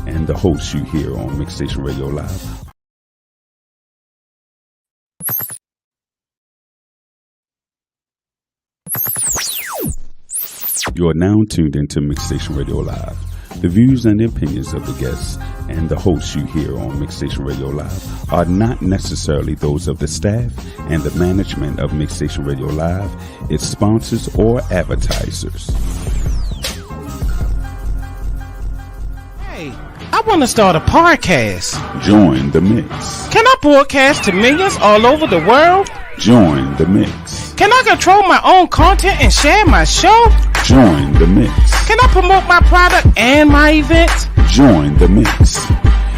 and the host you hear on Mixstation Radio Live. You are now tuned into Mixstation Radio Live. The views and opinions of the guests and the hosts you hear on Mixstation Radio Live are not necessarily those of the staff and the management of Mixstation Radio Live, its sponsors, or advertisers. Hey, I want to start a podcast. Join the mix. Can I broadcast to millions all over the world? Join the mix. Can I control my own content and share my show? Join the mix. Can I promote my product and my events? Join the mix.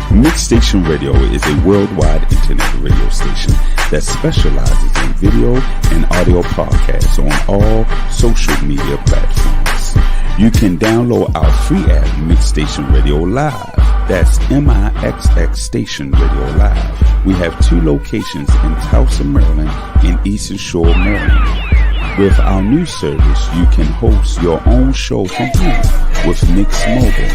Mixstation Radio is a worldwide internet radio station that specializes in video and audio podcasts on all social media platforms. You can download our free app, Mixstation Radio Live. That's MIXX Station Radio Live. We have 2 locations in Towson, Maryland, and Eastern Shore, Maryland. With our new service, you can host your own show from home with Mix Mobile.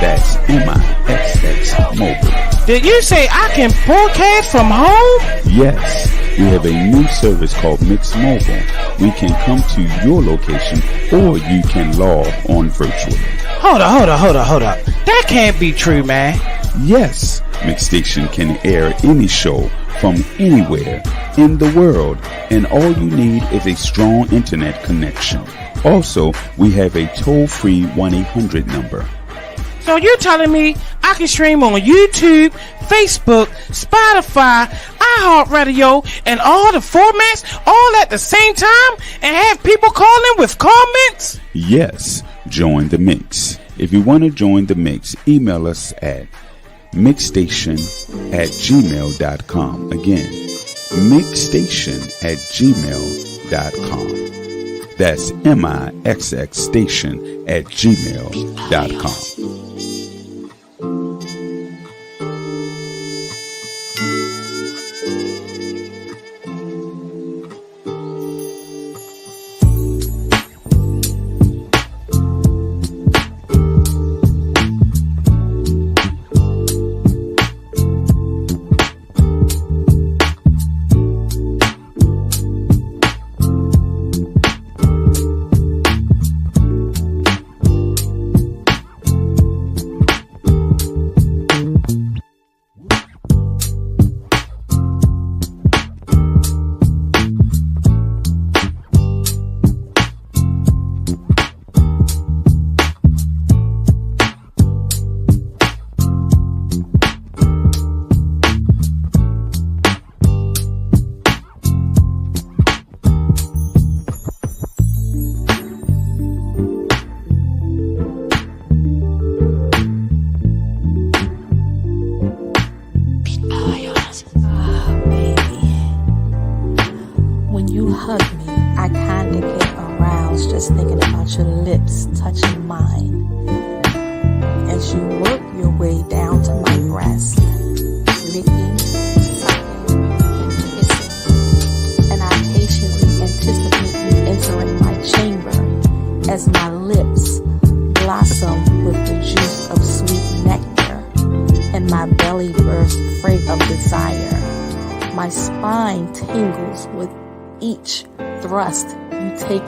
That's MIXX Mobile. Did you say I can broadcast from home? Yes, we have a new service called Mix Mobile. We can come to your location or you can log on virtually. Hold up. That can't be true, man. Yes, Mixstation can air any show from anywhere in the world, and all you need is a strong internet connection. Also, we have a toll-free 1-800 number. So you're telling me I can stream on YouTube, Facebook, Spotify, iHeartRadio, and all the formats all at the same time and have people calling with comments? Yes, join the mix. If you want to join the mix, email us at mixstation@gmail.com. Again, mixstation@gmail.com. That's MIXX station@gmail.com.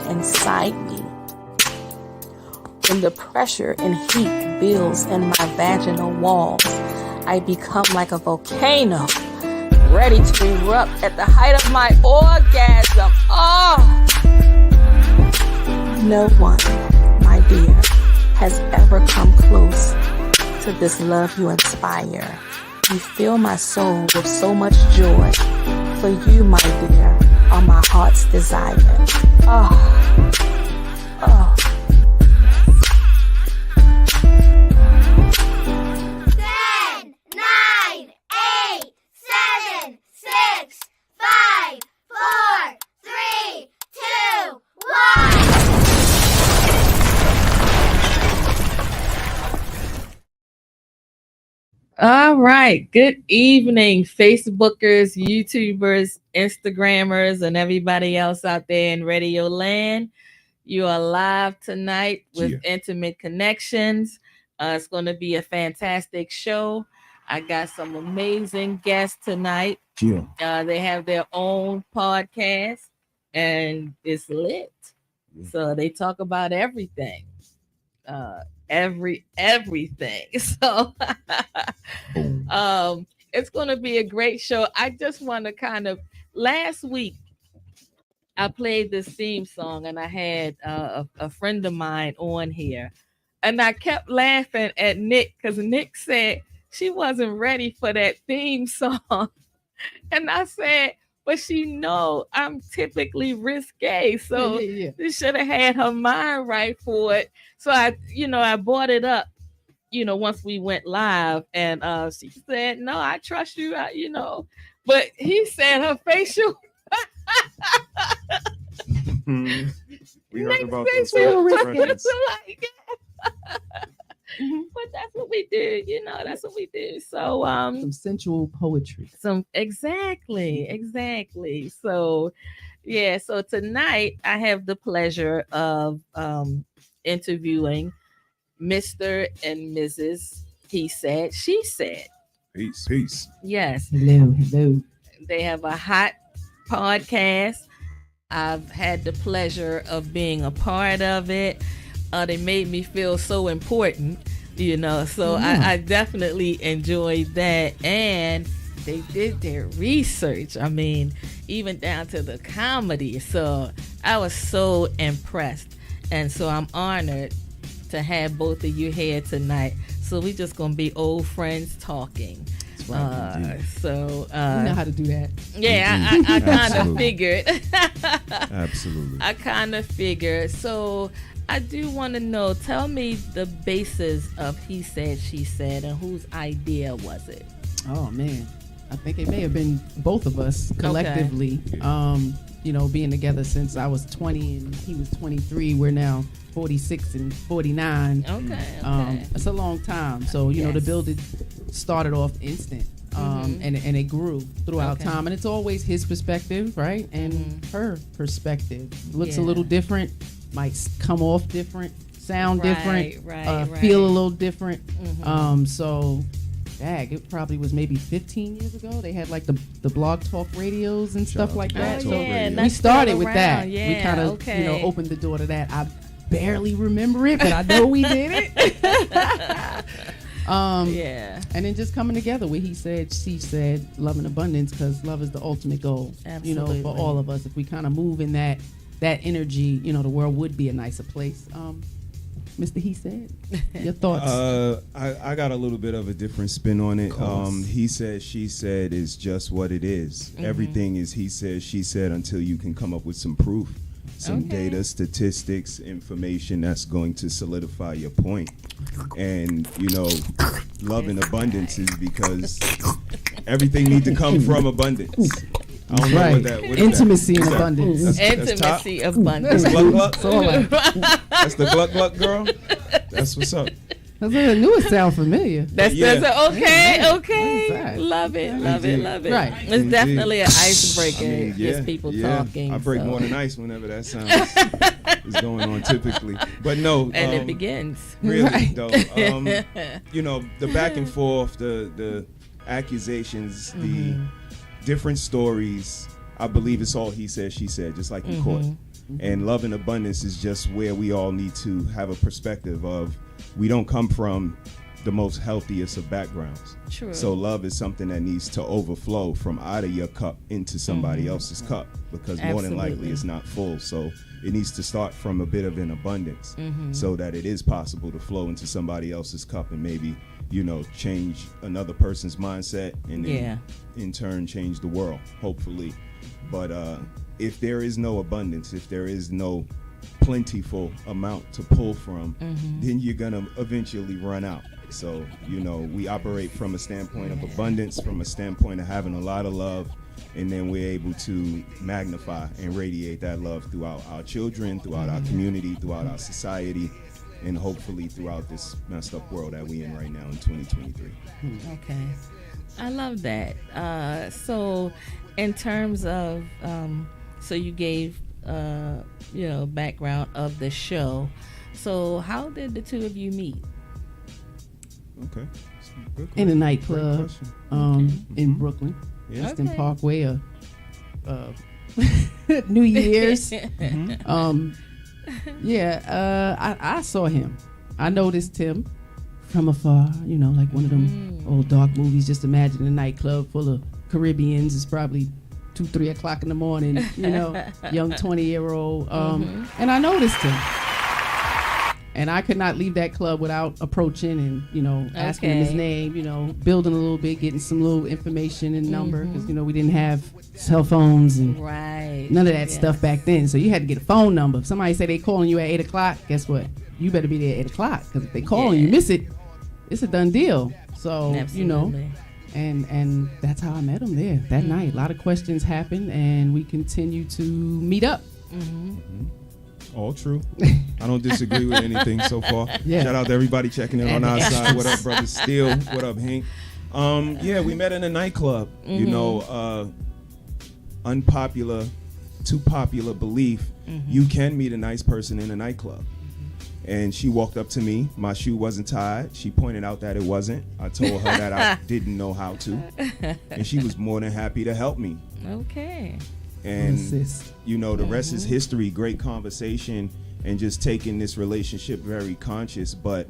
Inside me. When the pressure and heat builds in my vaginal walls, I become like a volcano, ready to erupt at the height of my orgasm. Oh! No one, my dear, has ever come close to this love you inspire. You fill my soul with so much joy. For you, my dear, are my heart's desire. Oh. 10, 9, 8, 7, 6, 5, 4, 3, 2, 1. All right. Good evening, Facebookers, YouTubers, Instagrammers, and everybody else out there in Radio Land. You are live tonight with Intimate Connections. It's going to be a fantastic show. I got some amazing guests tonight. Yeah. They have their own podcast, and it's lit. So they talk about everything, everything. So it's going to be a great show. I just want to kind of, last week I played this theme song, and I had a friend of mine on here, and I kept laughing at Nick because Nick said she wasn't ready for that theme song. And I said, but she know I'm typically risque, so she should have had her mind right for it. So I brought it up, once we went live, and she said, "No, I trust you," But he said her facial. We heard about those expressions. But that's what we do, that's what we do. So some sensual poetry. Exactly. So so tonight I have the pleasure of interviewing Mr. and Mrs. He Said, She Said. Peace. Yes. Hello. They have a hot podcast. I've had the pleasure of being a part of it. They made me feel so important, so I definitely enjoyed that. And they did their research. I mean, even down to the comedy. So I was so impressed. And so I'm honored to have both of you here tonight. So we just going to be old friends talking. So you know how to do that. Yeah, I kind of figured. Absolutely. I kind of figured. So I do want to know, tell me the basis of He Said, She Said, and whose idea was it? Oh man, I think it may have been both of us collectively. Okay. Being together since I was 20 and he was 23. We're now 46 and 49. Okay. It's a long time. So to build it started off instant. And it grew throughout time, and it's always his perspective, right? And her perspective looks a little different, might come off different, sound different, feel a little different. So it probably was maybe 15 years ago. They had like the blog talk radios and stuff like that. So we started with that. We kind of opened the door to that. I barely remember it, but I know we did it. And then just coming together where He Said, She Said, love and abundance, because love is the ultimate goal. Absolutely. For all of us. If we kind of move in that energy, the world would be a nicer place. Mr. He Said, your thoughts? I got a little bit of a different spin on it. He Said, She Said is just what it is. Everything is He Said, She Said until you can come up with some proof, some data, statistics, information that's going to solidify your point. And love and abundance is because everything needs to come from abundance. I don't know what that is. Intimacy and abundance. Intimacy, abundance. That's gluck gluck. That's the gluck gluck girl. That's what's up. I knew it sound familiar. That's okay. Love it. Right. It's definitely an icebreaker. Just people talking. I break more than ice whenever that sound is going on typically. But no. And it begins. Really, though. The back and forth, the accusations, the different stories. I believe it's all He Said, She Said, just like in court. And love and abundance is just where we all need to have a perspective of, we don't come from the most healthiest of backgrounds. True. So love is something that needs to overflow from out of your cup into somebody else's cup, because more than likely it's not full. So it needs to start from a bit of an abundance so that it is possible to flow into somebody else's cup and maybe, change another person's mindset and then in turn change the world, hopefully. But if there is no abundance, if there is no plentiful amount to pull from, then you're gonna eventually run out. So we operate from a standpoint of abundance, from a standpoint of having a lot of love, and then we're able to magnify and radiate that love throughout our children, throughout our community, throughout our society, and hopefully throughout this messed up world that we're in right now in 2023. Okay, I love that. So in terms of so you gave background of the show. So how did the two of you meet? Okay. Good in a question. nightclub Great question. in Brooklyn, Yeah. just in Okay. Parkway. New Year's. I saw him. I noticed him from afar. You know, like one of them old dark movies. Just imagine a nightclub full of Caribbeans. It's probably 2-3 o'clock in the morning. You know, young 20-year-old. And I noticed him. And I could not leave that club without approaching and, you know, asking him his name, you know, building a little bit, getting some little information and number. Because, you know, we didn't have cell phones and none of that stuff back then. So you had to get a phone number. If somebody say they calling you at 8 o'clock, guess what? You better be there at 8 o'clock. Because if they call and you miss it, it's a done deal. So, you know, and that's how I met him there that night. A lot of questions happened and we continued to meet up. All true. I don't disagree with anything so far. Yeah. Shout out to everybody checking in on our side. What up, brother Steele? What up, Hank? Yeah, we met in a nightclub. You know, unpopular, too popular belief. You can meet a nice person in a nightclub. And she walked up to me. My shoe wasn't tied. She pointed out that it wasn't. I told her that I didn't know how to. And she was more than happy to help me. Okay. And you know, the rest is history. Great conversation and just taking this relationship very conscious, but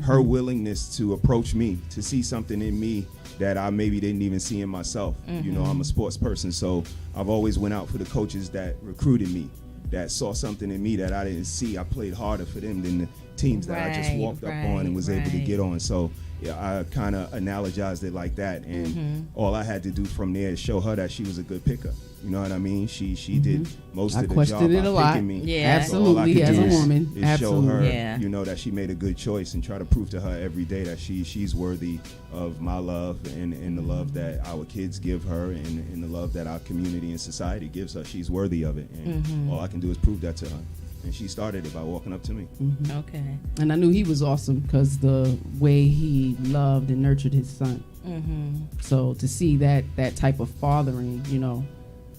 her willingness to approach me, to see something in me that I maybe didn't even see in myself. You know, I'm a sports person, so I've always went out for the coaches that recruited me, that saw something in me that I didn't see. I played harder for them than the teams that I just walked up on and was able to get on. So yeah, I kind of analogized it like that, and all I had to do from there is show her that she was a good picker. You know what I mean? She did most of the job by picking me. Yeah, absolutely. So as a woman, is absolutely. show her, you know, that she made a good choice and try to prove to her every day that she's worthy of my love and the love that our kids give her and the love that our community and society gives her. She's worthy of it, and all I can do is prove that to her. And she started it by walking up to me. Okay. And I knew he was awesome because the way he loved and nurtured his son. So to see that type of fathering, you know,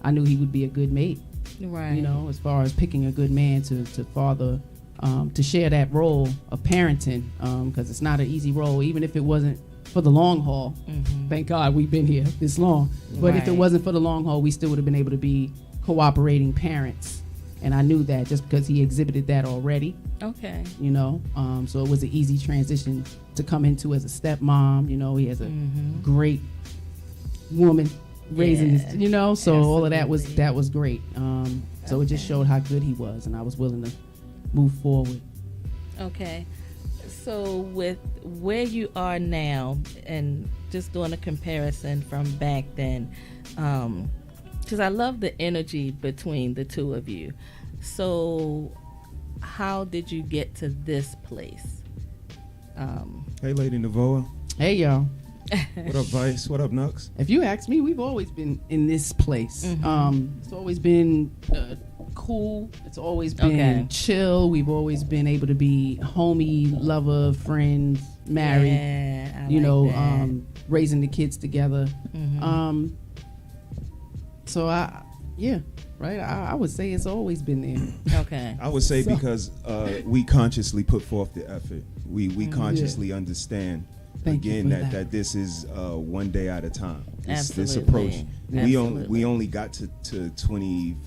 I knew he would be a good mate. Right. You know, as far as picking a good man to father, to share that role of parenting, because it's not an easy role, even if it wasn't for the long haul. Thank God we've been here this long. But if it wasn't for the long haul, we still would have been able to be cooperating parents. And I knew that just because he exhibited that already. Okay. You know, so it was an easy transition to come into as a stepmom. You know, he has a great woman raising his, you know, so all of that was great. So it just showed how good he was, and I was willing to move forward. Okay. So with where you are now, and just doing a comparison from back then, because I love the energy between the two of you. So how did you get to this place? Hey, Lady Navoa. Hey, y'all. What up, Vice? What up, Nux? If you ask me, we've always been in this place. It's always been cool. It's always been chill. We've always been able to be homie, lover, friends, married. Yeah, you know, raising the kids together. So I would say it's always been there. Okay. I would say because we consciously put forth the effort. We consciously understand. Again, that this is one day at a time. This approach. We only got to 25.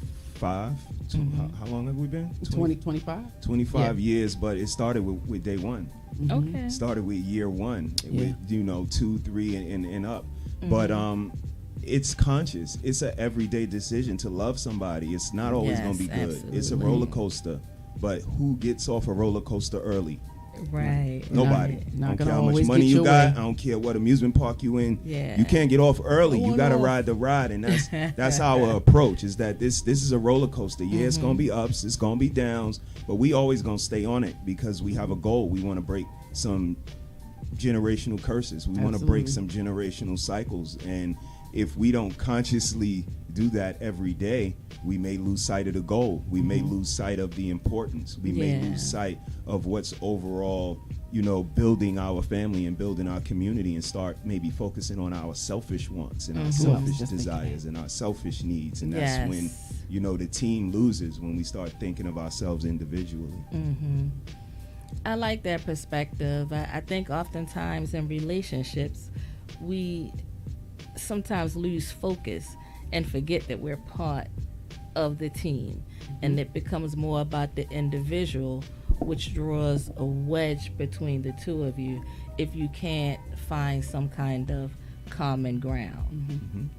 How long have we been? 25. 25 years, but it started with day one. Okay. It started with year one, with 2, 3, and up. But it's conscious. It's an everyday decision to love somebody. It's not always going to be good. Absolutely. It's a roller coaster. But who gets off a roller coaster early? Right. Nobody. I don't care how much money you got. I don't care what amusement park you in. Yeah. You can't get off early. You got to ride the ride, and that's our approach. Is that this is a roller coaster. Yeah, it's gonna be ups, it's gonna be downs, but we always gonna stay on it because we have a goal. We want to break some generational curses. We want to break some generational cycles, and if we don't consciously do that every day, we may lose sight of the goal. We may lose sight of the importance. We may lose sight of what's overall, building our family and building our community, and start maybe focusing on our selfish wants and our selfish desires and our selfish needs. And that's when, the team loses, when we start thinking of ourselves individually. I like that perspective. I think oftentimes in relationships, we sometimes lose focus and forget that we're part of the team, and it becomes more about the individual, which draws a wedge between the two of you if you can't find some kind of common ground.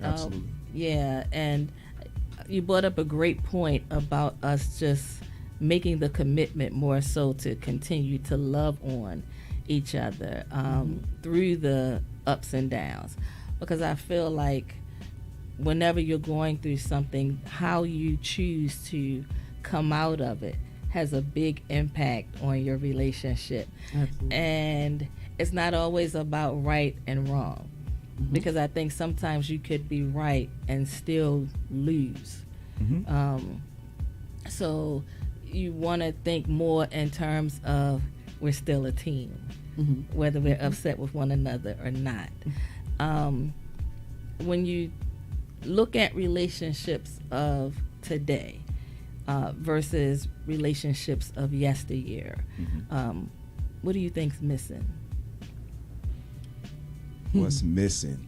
Absolutely. Yeah, and you brought up a great point about us just making the commitment more so to continue to love on each other through the ups and downs, because I feel like whenever you're going through something, how you choose to come out of it has a big impact on your relationship. Absolutely. And it's not always about right and wrong, because I think sometimes you could be right and still lose. So you want to think more in terms of we're still a team, whether we're upset with one another or not. When you look at relationships of today versus relationships of yesteryear, what do you think's missing? What's missing?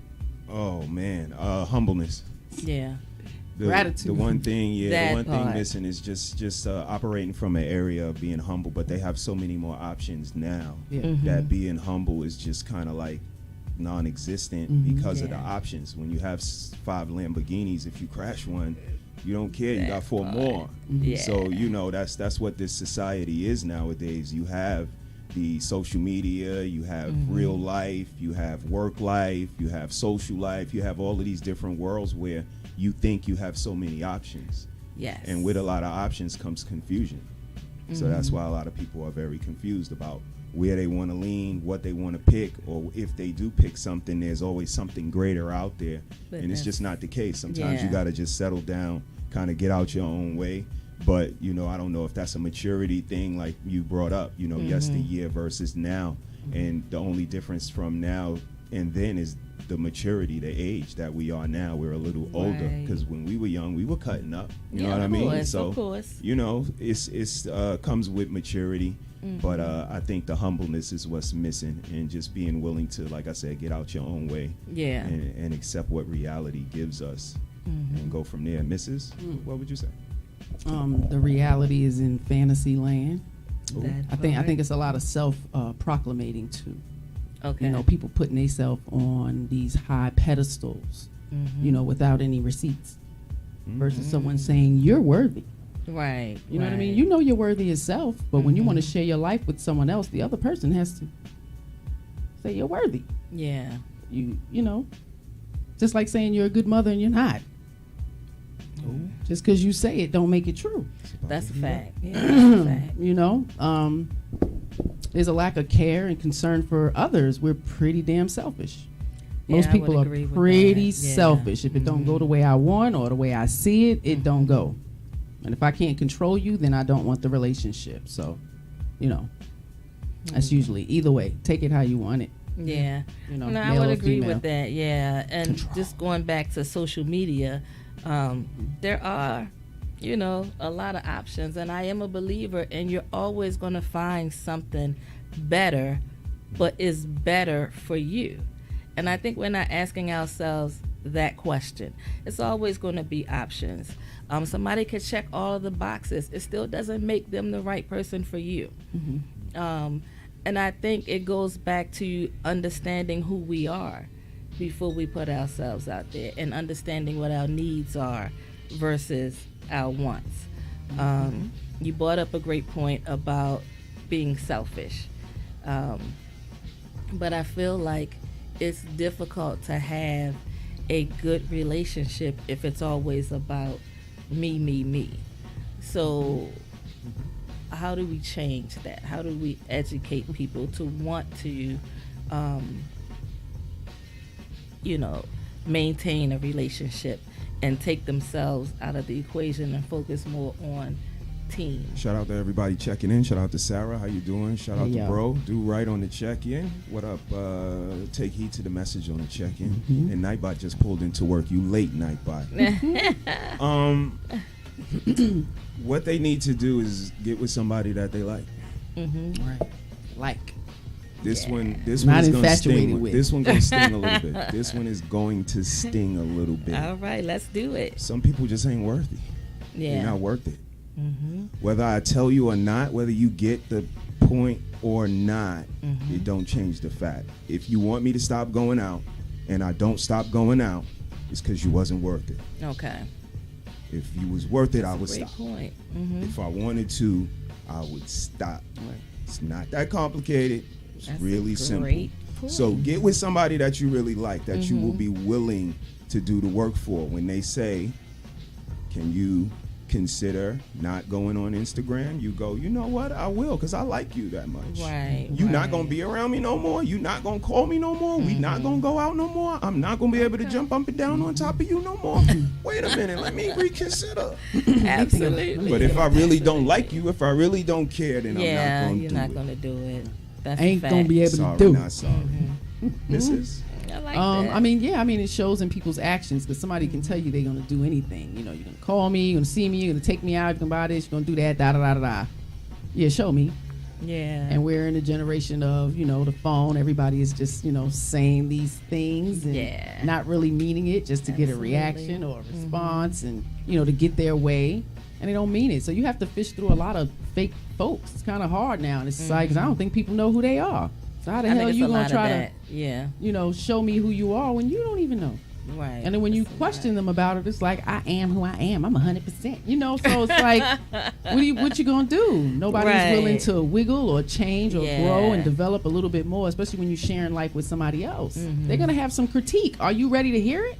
Oh man, humbleness. Yeah. Gratitude. The one thing, That the one part. thing missing is just operating from an area of being humble. But they have so many more options now that being humble is just kind of like non-existent because of the options. When you have 5 Lamborghinis, if you crash one, you don't care. You got 4 more. So you know that's what this society is nowadays. You have the social media, you have real life, you have work life, you have social life, you have all of these different worlds where you think you have so many options. Yes. And with a lot of options comes confusion. So that's why a lot of people are very confused about where they want to lean, what they want to pick, or if they do pick something, there's always something greater out there. But And it's just not the case. Sometimes Yeah. you got to just settle down, kind of get out your own way. But, you know, I don't know if that's a maturity thing like you brought up, you know, yesteryear versus now. And the only difference from now and then is the maturity, the age that we are now. We're a little older, Right. because when we were young, we were cutting up. You know Yeah, what I of mean? course, So, of course. you know, it's comes with maturity. But I think the humbleness is what's missing, and just being willing to, like I said, get out your own way Yeah. and accept what reality gives us and go from there. Mrs., what would you say? The reality is in fantasy land. That I think part. it's a lot of self proclamating too. Okay. You know, people putting themselves on these high pedestals, you know, without any receipts, versus someone saying you're worthy. Right. You know what I mean? You know you're worthy yourself, but when you want to share your life with someone else, the other person has to say you're worthy. Yeah. You know, just like saying you're a good mother and you're not. Just because you say it don't make it true. That's a fact. Yeah, that's a fact. You know, there's a lack of care and concern for others. We're pretty damn selfish. Most Yeah, I would people are agree with pretty that. Yeah. selfish. If it don't go the way I want or the way I see it, it don't go. And if I can't control you, then I don't want the relationship. So, you know, that's usually either way. Take it how you want it. Yeah. You know, No, I male would or agree female. with that. Yeah. And just going back to social media, there are, you know, a lot of options. And I am a believer, and you're always going to find something better, but is better for you. And I think we're not asking ourselves that question. It's always going to be options. Somebody could check all of the boxes. It still doesn't make them the right person for you. And I think it goes back to understanding who we are before we put ourselves out there, and understanding what our needs are versus our wants. You brought up a great point about being selfish. But I feel like it's difficult to have a good relationship if it's always about me. So how do we change that? How do we educate people to want to, you know, maintain a relationship and take themselves out of the equation and focus more on team? Shout out to everybody checking in. Shout out to Sarah. How you doing? Shout out Hey, to yo. Bro. Do right on the check-in. What up? Take heed to the message on the check-in. And Nightbot just pulled into work. You late, Nightbot. What they need to do is get with somebody that they like. Right. Like. This one Not is gonna sting. infatuated with. This one gonna sting a little bit. This one is going to sting a little bit. All right, let's do it. Some people just ain't worthy. Yeah. They're not worth it. Whether I tell you or not, whether you get the point or not, it don't change the fact. If you want me to stop going out and I don't stop going out, it's because you wasn't worth it. Okay. If you was worth it, I would Great stop. point. If I wanted to, I would stop. It's not that complicated. It's That's really a simple. great point. So get with somebody that you really like, that you will be willing to do the work for. When they say, can you consider not going on Instagram? You go, you know what? I will, because I like you that much. Right. You not going to be around me no more. You not going to call me no more. We not going to go out no more. I'm not going to be able to jump up and down on top of you no more. Wait a minute. Let me reconsider. Absolutely. But if I really don't like you, if I really don't care, then yeah, I'm you're not going to do it. That's Ain't a gonna fact. be able sorry, to do. not sorry. Mrs. I like that. I mean, it shows in people's actions because somebody can tell you they're gonna do anything. You know, you're gonna call me, you're gonna see me, you're gonna take me out, you're gonna buy this, you're gonna do that, da da da da da. Yeah, show me. Yeah. And we're in a generation of, the phone. Everybody is just, saying these things and not really meaning it just to get a reaction or a response and, to get their way. And they don't mean it. So you have to fish through a lot of fake folks. It's kind of hard now in this society because I don't think people know who they are. So how the hell are you going to try to, show me who you are when you don't even know? Right. And then when you question them about it, it's like, I am who I am. I'm 100%. So it's like, what you going to do? Nobody's willing to wiggle or change or grow and develop a little bit more, especially when you're sharing life with somebody else. They're going to have some critique. Are you ready to hear it?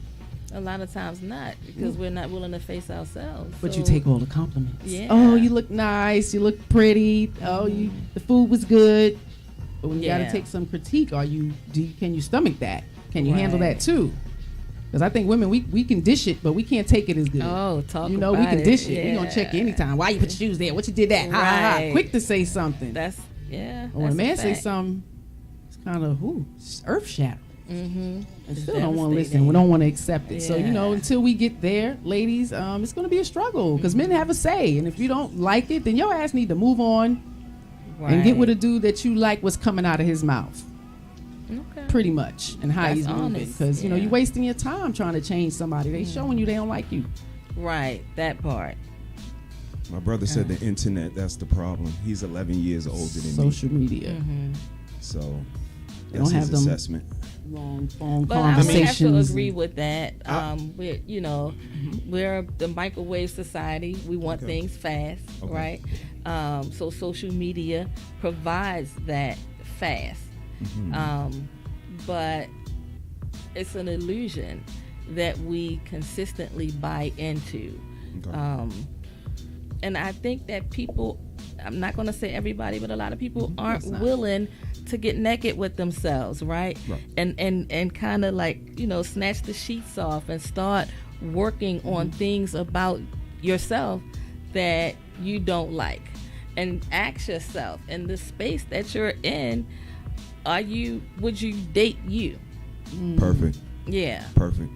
A lot of times not, because we're not willing to face ourselves. But you take all the compliments. Yeah. Oh, you look nice. You look pretty. Oh, the food was good. But when you got to take some critique, can you stomach that? Can you handle that too? Because I think women, we can dish it, but we can't take it as good. Oh, talk about it. We can dish it. Yeah. We're going to check you anytime. Why you put your shoes there? What you did that? Right. Quick to say something. That's Or when a man says something, it's kind of, earth-shattering. And still don't want to listen. We don't want to accept it. So, until we get there, ladies, it's going to be a struggle because men have a say. And if you don't like it, then your ass need to move on and get with a dude that you like what's coming out of his mouth. Okay. Pretty much. And how he's moving. Because, you're wasting your time trying to change somebody. They showing you they don't like you. Right. That part. My brother said the internet, that's the problem. He's 11 years older than me. Social media. So They that's don't his have them assessment. long phone But I mean, I have to conversations. agree with that. We're the microwave society. We want things fast, right? So social media provides that fast. But it's an illusion that we consistently buy into. And I think that people, I'm not going to say everybody, but a lot of people aren't willing to get naked with themselves, right? And kind of like, snatch the sheets off and start working on things about yourself that you don't like. And ask yourself, in the space that you're in, would you date you? Perfect. Yeah. Perfect.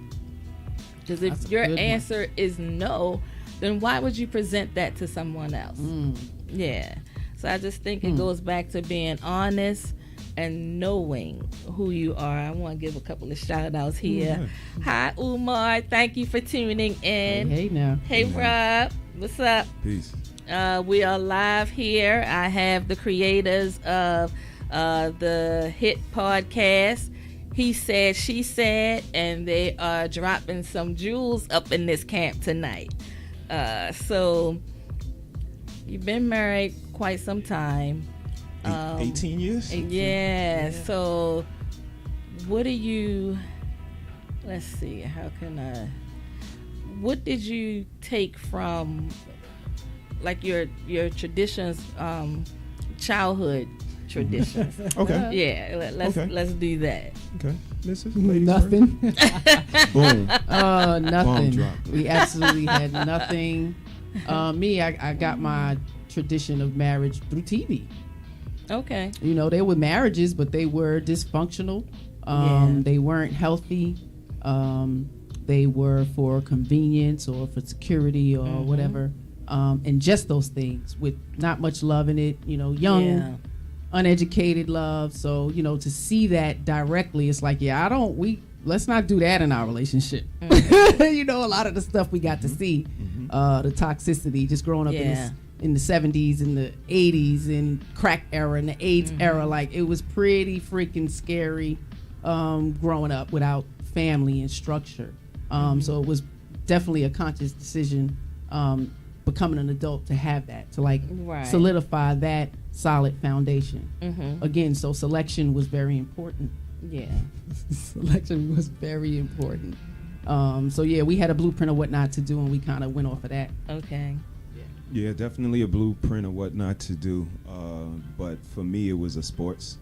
Because if your answer is no, then why would you present that to someone else? Yeah. So I just think it goes back to being honest and knowing who you are. I want to give a couple of shout outs here. Hi, Umar. Thank you for tuning in. Hey now. Hey, Rob. What's up? Peace. We are live here. I have the creators of the hit podcast, He Said, She Said, and they are dropping some jewels up in this camp tonight. So you've been married quite some time. 18 years? Yeah. So what do you, let's see, what did you take from like your traditions, childhood traditions? Okay. Yeah, let's do that. Okay. Mrs. Ladies Nothing. Boom. Nothing. Bomb drop. We absolutely had nothing. I got my tradition of marriage through TV. Okay. They were marriages, but they were dysfunctional. They weren't healthy. They were for convenience or for security or whatever. and just those things with not much love in it, young, uneducated love. So, to see that directly, it's like, let's not do that in our relationship. A lot of the stuff we got to see, the toxicity, just growing up in the 70s and the 80s and crack era and the AIDS era, like it was pretty freaking scary growing up without family and structure. So it was definitely a conscious decision becoming an adult to have that, to solidify that solid foundation. Again, so selection was very important. Selection was very important. We had a blueprint of what not to do, and we kind of went off of that. Okay. Yeah, definitely a blueprint of what not to do. But for me, it was a sports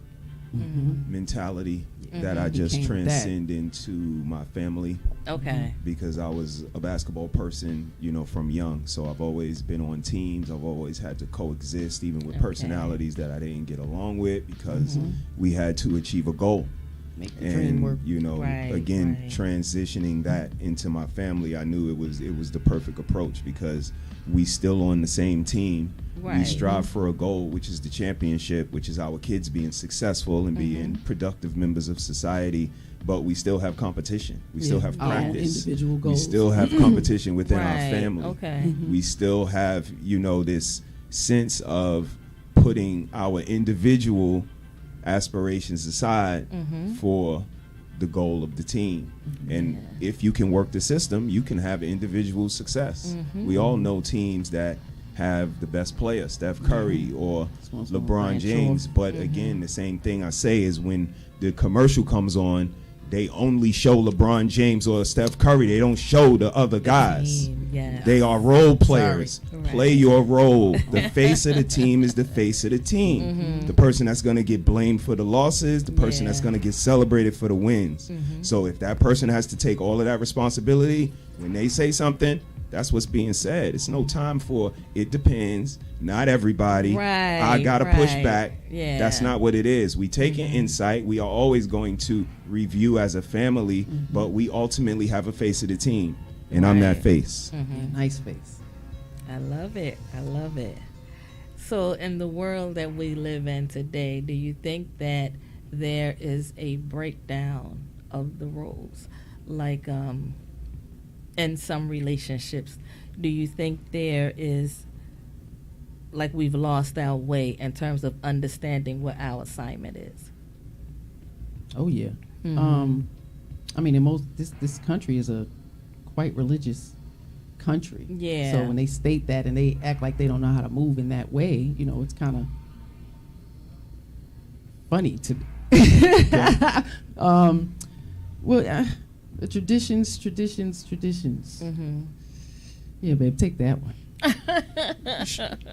mentality that I just transcend into my family. Okay. Because I was a basketball person, from young. So I've always been on teams. I've always had to coexist, even with personalities that I didn't get along with, because we had to achieve a goal. Make the dream work. Transitioning that into my family, I knew it was the perfect approach, because we still on the same team. We strive for a goal, which is the championship, which is our kids being successful and being productive members of society. But we still have competition. We still have practice. Individual goals. We still have competition within our family. Okay. We still have, this sense of putting our individual aspirations aside for the goal of the team. And if you can work the system, you can have individual success. We all know teams that have the best player, Steph Curry or LeBron James. But again, the same thing I say is when the commercial comes on, they only show LeBron James or Steph Curry. They don't show the other guys. They are role players. Play your role. The face of the team is the face of the team. The person that's going to get blamed for the losses, the person that's going to get celebrated for the wins. So if that person has to take all of that responsibility, when they say something, that's what's being said. It's no time for it depends. Not everybody. I got to push back. That's not what it is. We take an insight. We are always going to review as a family, but we ultimately have a face of the team. And I'm that face. Nice face. I love it. I love it. So in the world that we live in today, do you think that there is a breakdown of the roles? Like in some relationships, do you think there is, like, we've lost our way in terms of understanding what our assignment is? Oh yeah. I mean, in this country is a quite religious country. Yeah. So when they state that and they act like they don't know how to move in that way, it's kind of funny to me. The traditions. Yeah, babe, take that one.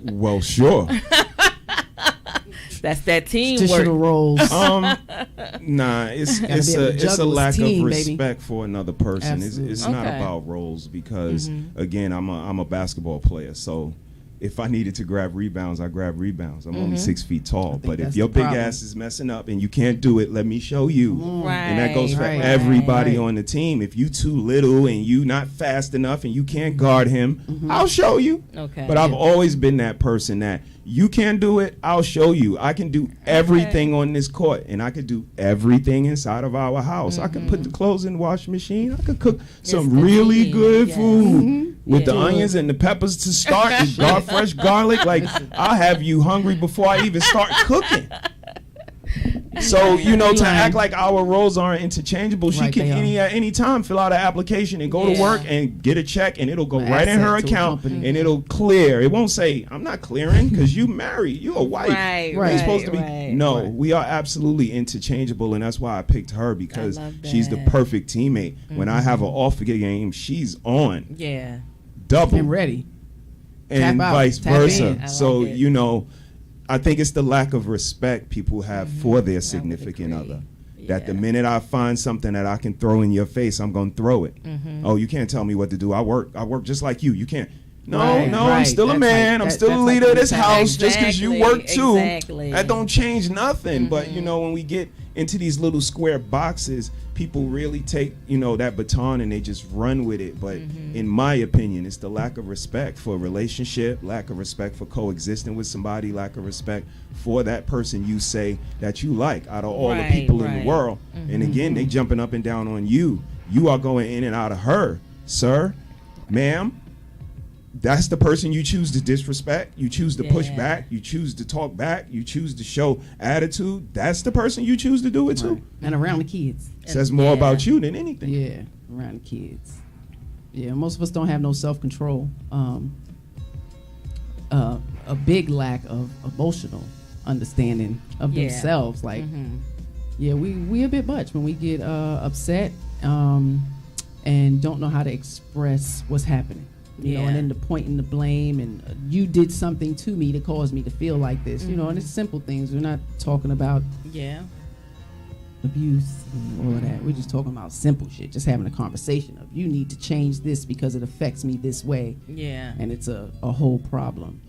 Well, sure. That's that teamwork. Traditional roles. Nah, it's a lack of respect for another person. It's not about roles, because again, I'm a basketball player, so if I needed to grab rebounds, I grab rebounds. I'm only 6 feet tall, but if your big ass is messing up and you can't do it, let me show you. And that goes for everybody on the team. If you too little and you not fast enough and you can't guard him, I'll show you. Okay. But I've always been that person that you can't do it, I'll show you. I can do everything on this court, and I could do everything inside of our house. I could put the clothes in the washing machine. I could cook some really good food with the onions and the peppers to start, and fresh garlic. Like, I'll have you hungry before I even start cooking. So, to act like our roles aren't interchangeable, she can at any time fill out an application and go to work and get a check, and it'll go right in her account, and it'll clear. It won't say, I'm not clearing, because you married. You're a wife. You're supposed to be. No, we are absolutely interchangeable, and that's why I picked her, because she's the perfect teammate. When I have an off game, she's on. Yeah. Double. And ready. And vice versa. So, I think it's the lack of respect people have for their significant other. That the minute I find something that I can throw in your face, I'm going to throw it. Oh, you can't tell me what to do. I work just like you. You can't. No, Right, I'm right. still a That's man. like- I'm still a that's leader like of this house. Just because you work too, Exactly. that don't change nothing. But you know, when we get into these little square boxes, people really take, you know, that baton and they just run with it. But in my opinion, it's the lack of respect for a relationship, lack of respect for coexisting with somebody, lack of respect for that person you say that you like out of all the people in the world. And again, they jumping up and down on you. You are going in and out of her, sir, ma'am. That's the person you choose to disrespect. You choose to push back. You choose to talk back. You choose to show attitude. That's the person you choose to do it to. Right. And around the kids. Says more about you than anything. Yeah, around the kids. Yeah, most of us don't have no self-control. A big lack of emotional understanding of themselves. Like, yeah, we a bit much when we get upset and don't know how to express what's happening. You know, and then the pointing the blame and you did something to me to cause me to feel like this. You know, and it's simple things. We're not talking about abuse and all of that. We're just talking about simple shit. Just having a conversation of you need to change this because it affects me this way. Yeah. And it's a whole problem.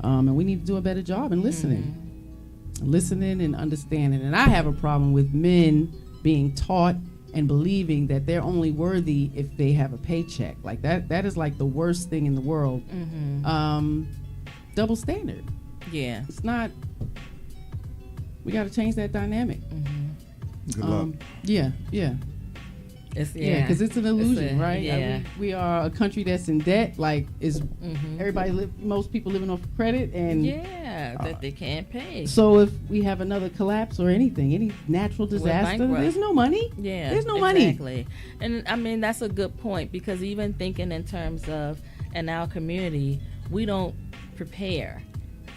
And we need to do a better job in listening and understanding. And I have a problem with men being taught and believing that they're only worthy if they have a paycheck. Like that is like the worst thing in the world. Double standard. Yeah. It's not. We got to change that dynamic. Good luck. Yeah. Because it's an illusion, right? Yeah. We are a country that's in debt. Like, is everybody most people living off credit, and that they can't pay. So if we have another collapse or anything, any natural disaster, there's no money. Yeah, there's no money. Exactly. And I mean, that's a good point, because even thinking in terms of in our community, we don't prepare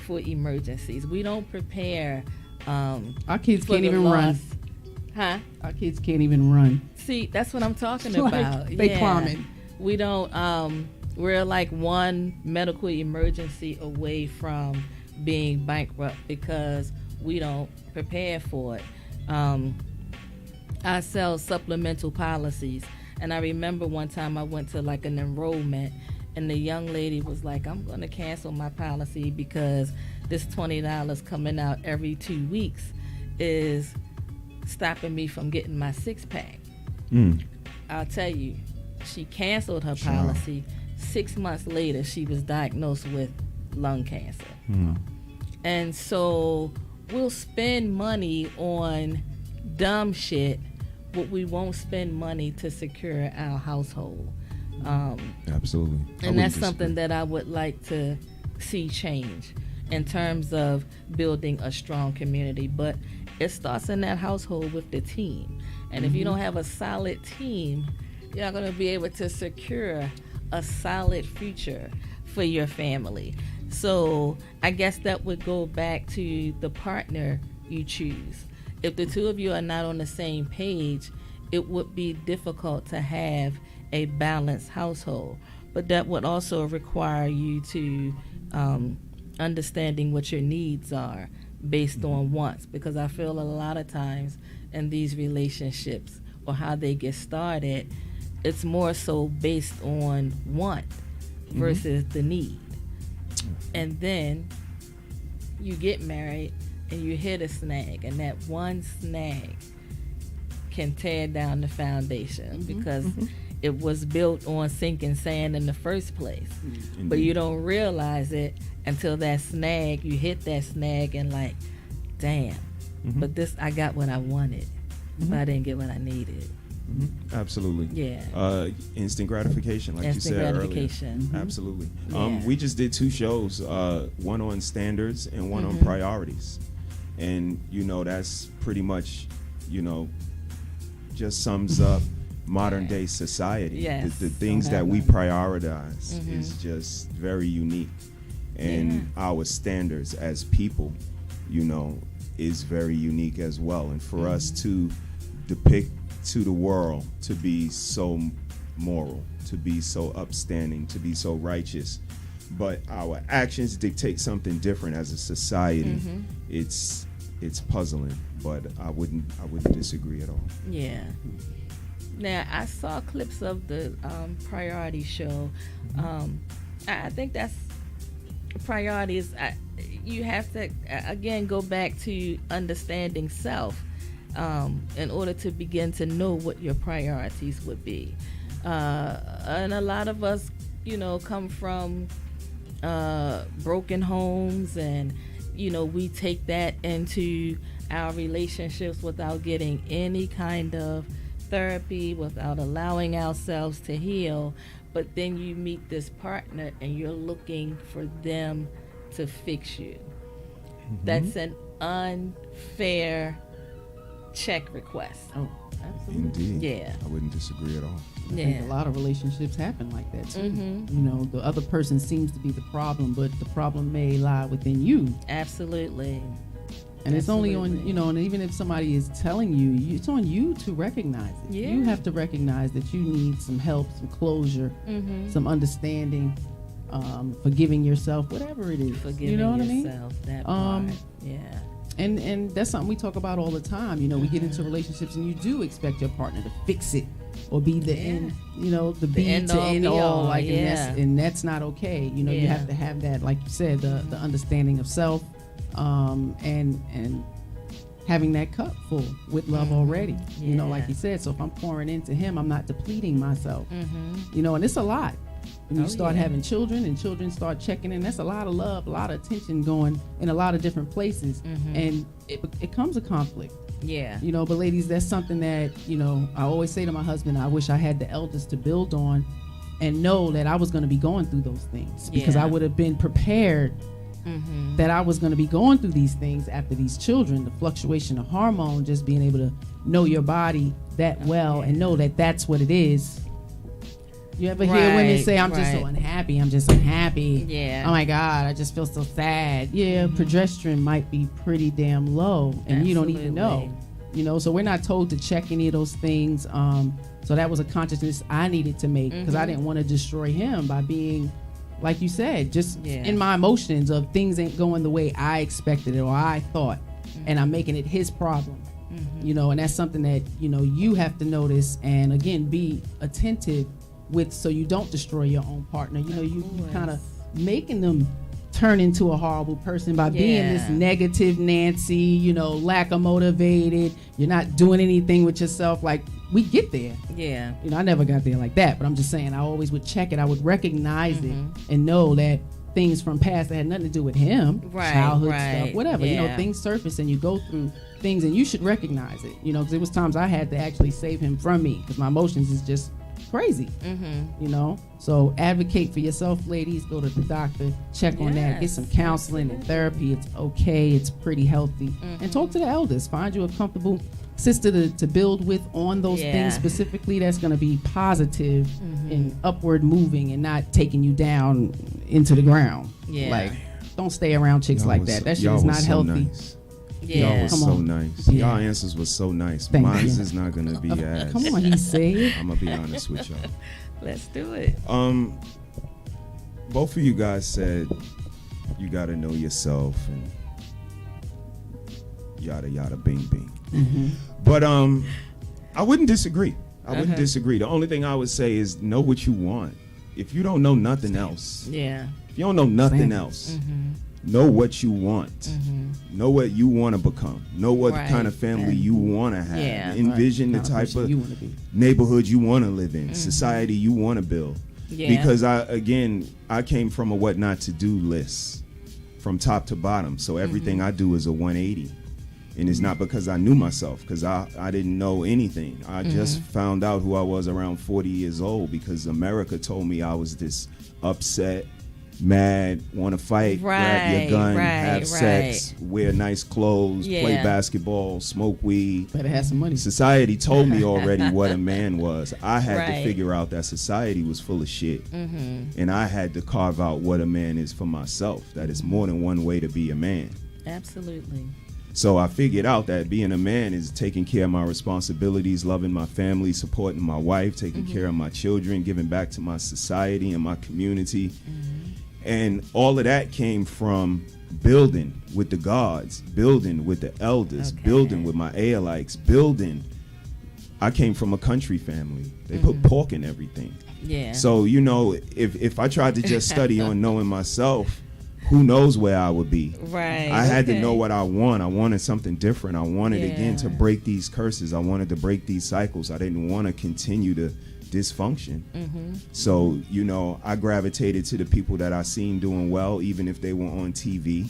for emergencies. We don't prepare. Our kids can't even run. Huh? Our kids can't even run. See, that's what I'm talking Like, about. they climbing. We don't. We're like one medical emergency away from being bankrupt because we don't prepare for it. I sell supplemental policies, and I remember one time I went to like an enrollment, and the young lady was like, "I'm going to cancel my policy because this $20 coming out every 2 weeks is stopping me from getting my six-pack." I'll tell you, she canceled her policy. 6 months later, she was diagnosed with lung cancer. And so we'll spend money on dumb shit, but we won't spend money to secure our household. Absolutely. And that's something that I would like to see change in terms of building a strong community. But it starts in that household with the team. And if you don't have a solid team, you're not going to be able to secure a solid future for your family. So I guess that would go back to the partner you choose. If the two of you are not on the same page, it would be difficult to have a balanced household. But that would also require you to understanding what your needs are based on wants, because I feel a lot of times in these relationships or how they get started, it's more so based on want versus the need. And then you get married and you hit a snag, and that one snag can tear down the foundation because it was built on sinking sand in the first place. But you don't realize it until that snag, you hit that snag and like, damn, but this, I got what I wanted, but I didn't get what I needed. Absolutely. Yeah. Instant gratification, like Instant you said gratification. earlier. Absolutely. Yeah. We just did 2 shows, one on standards and one on priorities. And, you know, that's pretty much, you know, just sums up modern day society. Yes. The things that we prioritize is just very unique. And our standards as people, you know, is very unique as well. And for us to depict to the world to be so moral, to be so upstanding, to be so righteous, but our actions dictate something different as a society, it's puzzling, but I wouldn't disagree at all. Yeah. Now, I saw clips of the priority show. I think that's priorities. You have to again go back to understanding self in order to begin to know what your priorities would be. And a lot of us, come from broken homes, and we take that into our relationships without getting any kind of therapy, without allowing ourselves to heal. But then you meet this partner and you're looking for them to fix you. That's an unfair check request. Oh, absolutely. Indeed. Yeah. I wouldn't disagree at all. I think a lot of relationships happen like that too. Mm-hmm. The other person seems to be the problem, but the problem may lie within you. Absolutely. And it's only on, and even if somebody is telling you, it's on you to recognize it. Yeah. You have to recognize that you need some help, some closure, some understanding, forgiving yourself, whatever it is. Forgiving you know what yourself, I mean? that part. Yeah. And that's something we talk about all the time. We get into relationships and you do expect your partner to fix it or be the end, the be end to all, end be all. all, Like, yeah. and that's not okay. You have to have that, like you said, the understanding of self, and having that cup full with love already. Like you said. So if I'm pouring into him, I'm not depleting myself. And it's a lot. When you start having children and children start checking in, that's a lot of love, a lot of attention going in a lot of different places. And it comes a conflict. Yeah. But ladies, that's something that, I always say to my husband, I wish I had the elders to build on and know that I was going to be going through those things, because I would have been prepared that I was going to be going through these things after these children, the fluctuation of hormone, just being able to know your body that well and know that that's what it is. You ever hear women say, I'm just so unhappy, I'm just unhappy. Yeah. Oh my God, I just feel so sad. Yeah, progesterone might be pretty damn low and you don't even know. So we're not told to check any of those things. So that was a consciousness I needed to make, because I didn't want to destroy him by being, like you said, just in my emotions of things ain't going the way I expected it or I thought, and I'm making it his problem. And that's something that, you have to notice and again, be attentive with, so you don't destroy your own partner. You kind of making them turn into a horrible person by being this negative Nancy, lack of motivated. You're not doing anything with yourself. Like, we get there. Yeah. I never got there like that, but I'm just saying I always would check it. I would recognize it and know that things from past that had nothing to do with him, childhood stuff, whatever. Things surface and you go through things and you should recognize it. Because there was times I had to actually save him from me because my emotions is just crazy. So advocate for yourself, ladies. Go to the doctor, check on that, get some counseling and therapy. It's okay, it's pretty healthy. And talk to the elders. Find you a comfortable sister to build with on those things specifically, that's going to be positive and upward moving and not taking you down into the ground. Like, don't stay around chicks like that. That shit is not healthy. Nice. Y'all was so nice. Y'all answers was so nice. Mine's is not gonna be as. Come on, he said. I'm gonna be honest with y'all. Let's do it. Both of you guys said you gotta know yourself and yada yada bing bing. But I wouldn't disagree. I wouldn't disagree. The only thing I would say is know what you want. If you don't know nothing else, if you don't know nothing else, know what you want. Know what you want to become. Know what kind of family you want to have. Envision the type of neighborhood you want to live in, society you want to build. Because I came from a what not to do list from top to bottom. So everything I do is a 180. And it's not because I knew myself, because I didn't know anything. I just found out who I was around 40 years old because America told me I was this upset, mad, want to fight, grab your gun, have sex, wear nice clothes, play basketball, smoke weed. Better have some money. Society told me already what a man was. I had to figure out that society was full of shit. And I had to carve out what a man is for myself, that it's more than one way to be a man. Absolutely. So I figured out that being a man is taking care of my responsibilities, loving my family, supporting my wife, taking care of my children, giving back to my society and my community. And all of that came from building with the gods, building with the elders, building with my Aelites, building I came from a country family. They put pork in everything. Yeah. So, you know, if I tried to just study on knowing myself, who knows where I would be. Right. I had to know what I want. I wanted something different. I wanted, again, to break these curses. I wanted to break these cycles. I didn't want to continue to dysfunction. So, you know, I gravitated to the people that I seen doing well, even if they were on TV.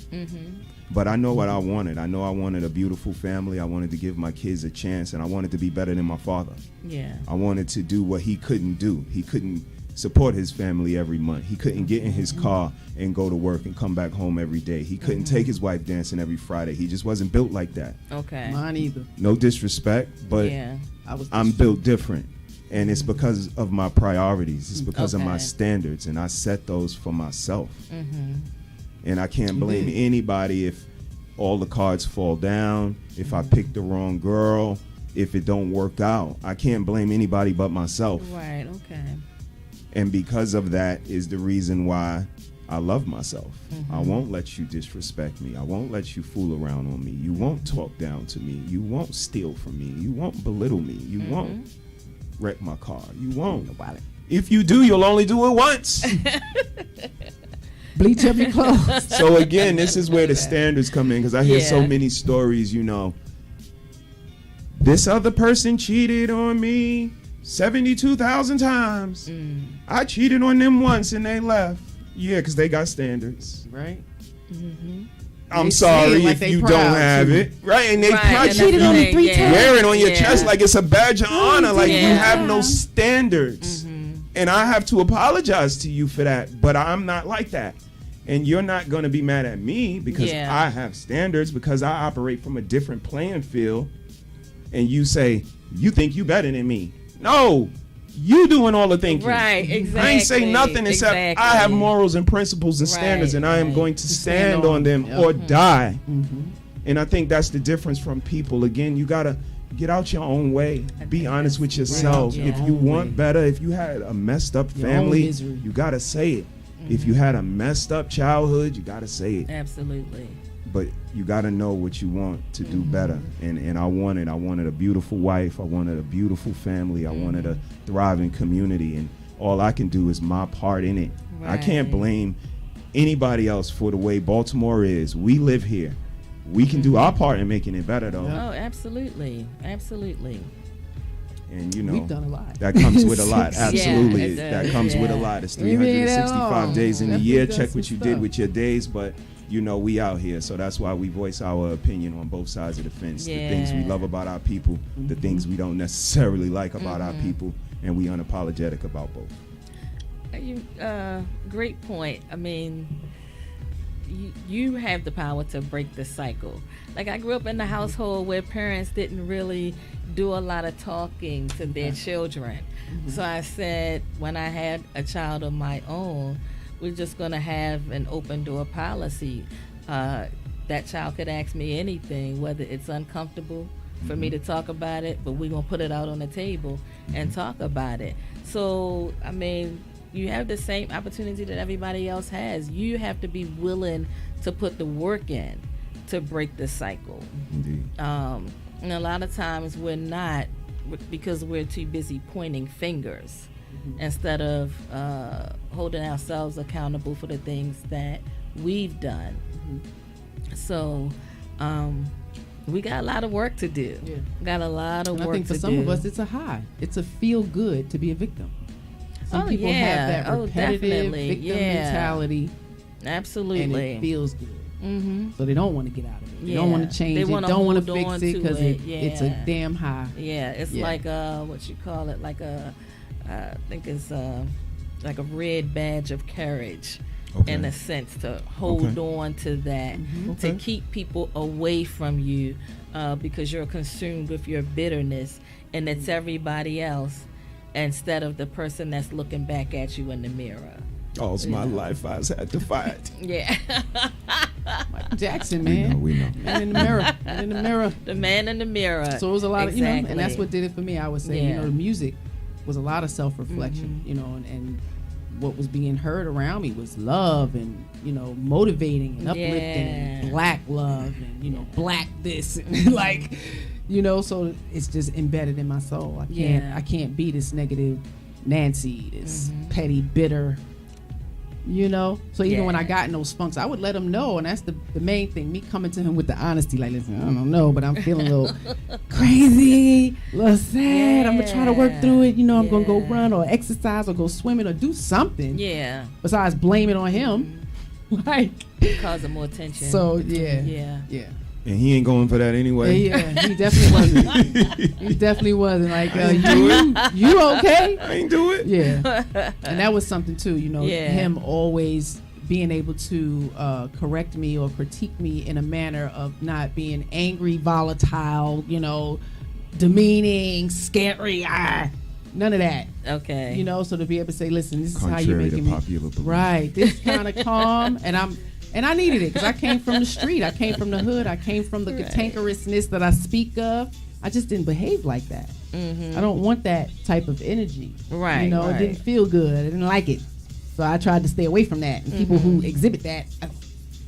But I know what I wanted. I know I wanted a beautiful family. I wanted to give my kids a chance, and I wanted to be better than my father. Yeah. I wanted to do what he couldn't do. He couldn't support his family every month. He couldn't get in his car and go to work and come back home every day. He couldn't take his wife dancing every Friday. He just wasn't built like that. Okay. Mine either. No disrespect, but I'm built different. And it's because of my priorities. It's because of my standards, and I set those for myself. And I can't blame anybody if all the cards fall down, if I pick the wrong girl, if it don't work out. I can't blame anybody but myself. Right, okay. And because of that is the reason why I love myself. I won't let you disrespect me. I won't let you fool around on me. You won't talk down to me. You won't steal from me. You won't belittle me. You won't wreck my car. You won't. If you do, you'll only do it once. Bleach up your clothes. So again, this is where the standards come in, because I hear so many stories, you know. This other person cheated on me 72,000 times. I cheated on them once and they left. Yeah, because they got standards. Right? I'm They sorry like if they you proud don't have to. it. Right? And they Right, cheated on me 3 times. wear it on your chest like it's a badge of honor. Like you yeah. have no standards. And I have to apologize to you for that. But I'm not like that. And you're not going to be mad at me because I have standards, because I operate from a different playing field. And you say, you think you better than me. No, you doing all the thinking. Right, exactly. I ain't say nothing except I have morals and principles and standards, and I am going to stand on them or die. And I think that's the difference from people. Again, you got to get out your own way. Be honest with yourself. If you want better, if you had a messed up family, you got to say it. If you had a messed up childhood, you got to say it. Absolutely. But you got to know what you want to do better. And I wanted a beautiful wife. I wanted a beautiful family. I wanted a thriving community. And all I can do is my part in it. I can't blame anybody else for the way Baltimore is. We live here. We can do our part in making it better, though. Oh, absolutely. Absolutely. And, you know, we've done a lot. That comes with a lot. Absolutely. Yeah, that comes with a lot. It's 365 days in a year. Check what you did with your days. But, you know, we out here. So that's why we voice our opinion on both sides of the fence. The things we love about our people, the things we don't necessarily like about our people. And we unapologetic about both. Great point. I mean, you have the power to break the cycle. Like, I grew up in a household where parents didn't really do a lot of talking to their children. So I said, when I had a child of my own, we're just going to have an open door policy. That child could ask me anything, whether it's uncomfortable for me to talk about it, but we're going to put it out on the table and talk about it. So, I mean, you have the same opportunity that everybody else has. You have to be willing to put the work in to break the cycle. Indeed. And a lot of times we're not, because we're too busy pointing fingers instead of holding ourselves accountable for the things that we've done. So we got a lot of work to do. Got a lot of work to do. I think for some of us, it's a high. It's a feel good to be a victim. Some people have that repetitive victim mentality. Absolutely. And it feels good. So they don't want to get out of it. They don't want to change it. Don't want to fix it because it's a damn high. Yeah, it's like what you call it, like I think it's like a red badge of courage. In a sense, to hold on to that, to keep people away from you because you're consumed with your bitterness, and it's everybody else instead of the person that's looking back at you in the mirror. All's my life I had to fight. Michael Jackson, man. We know. Man in the mirror. Man in the mirror. The man in the mirror. So it was a lot of, you know, and that's what did it for me. I would say, you know, the music was a lot of self-reflection, you know, and what was being heard around me was love and, you know, motivating and uplifting and black love and, you know, black this and like, You know, so it's just embedded in my soul. I can't be this negative Nancy, this petty, bitter. You know, so even when I got in those funks, I would let him know, and that's the main thing. Me coming to him with the honesty, like, listen, I don't know, but I'm feeling a little crazy, a little sad. I'm gonna try to work through it. You know, I'm gonna go run or exercise or go swimming or do something. Yeah. Besides blame it on him, like causing more tension. So yeah. And he ain't going for that anyway. Yeah, he definitely wasn't. He definitely wasn't. Like, you okay? I ain't do it. Yeah. And that was something too, you know, him always being able to correct me or critique me in a manner of not being angry, volatile, you know, demeaning, scary, none of that. Okay. You know, so to be able to say, listen, this is Contrary how you're making me. Belief. Right. This kind of calm, and I needed it because I came from the street. I came from the hood. I came from the cantankerousness that I speak of. I just didn't behave like that. I don't want that type of energy. Right. You know, it didn't feel good. I didn't like it. So I tried to stay away from that. And people who exhibit that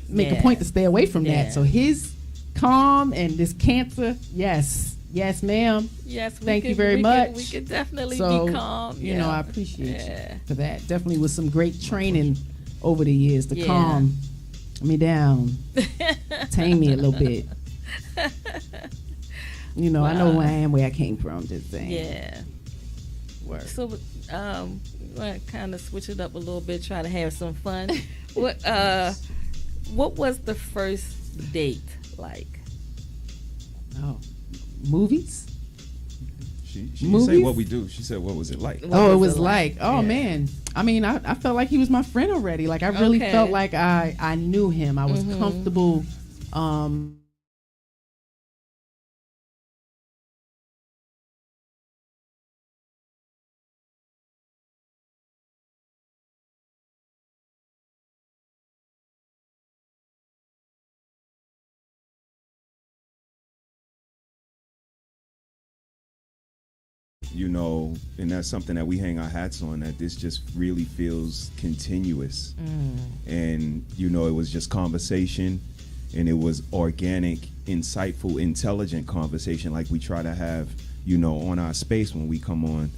make a point to stay away from that. So his calm and this cancer, yes, ma'am. Yes, thank you very much. We could definitely be calm. You know, I appreciate you for that. Definitely with some great training over the years to calm me down, tame me a little bit. You know, I know who I am, where I came from. Just saying. Yeah. Work. So, we're kind of switch it up a little bit, try to have some fun. What was the first date like? Oh, movies. She didn't say what we do. She said, what was it like? It was like, man. I mean, I felt like he was my friend already. Like, I really felt like I knew him. I was comfortable. You know, and that's something that we hang our hats on, that this just really feels continuous. And, you know, it was just conversation, and it was organic, insightful, intelligent conversation like we try to have, you know, on our space when we come on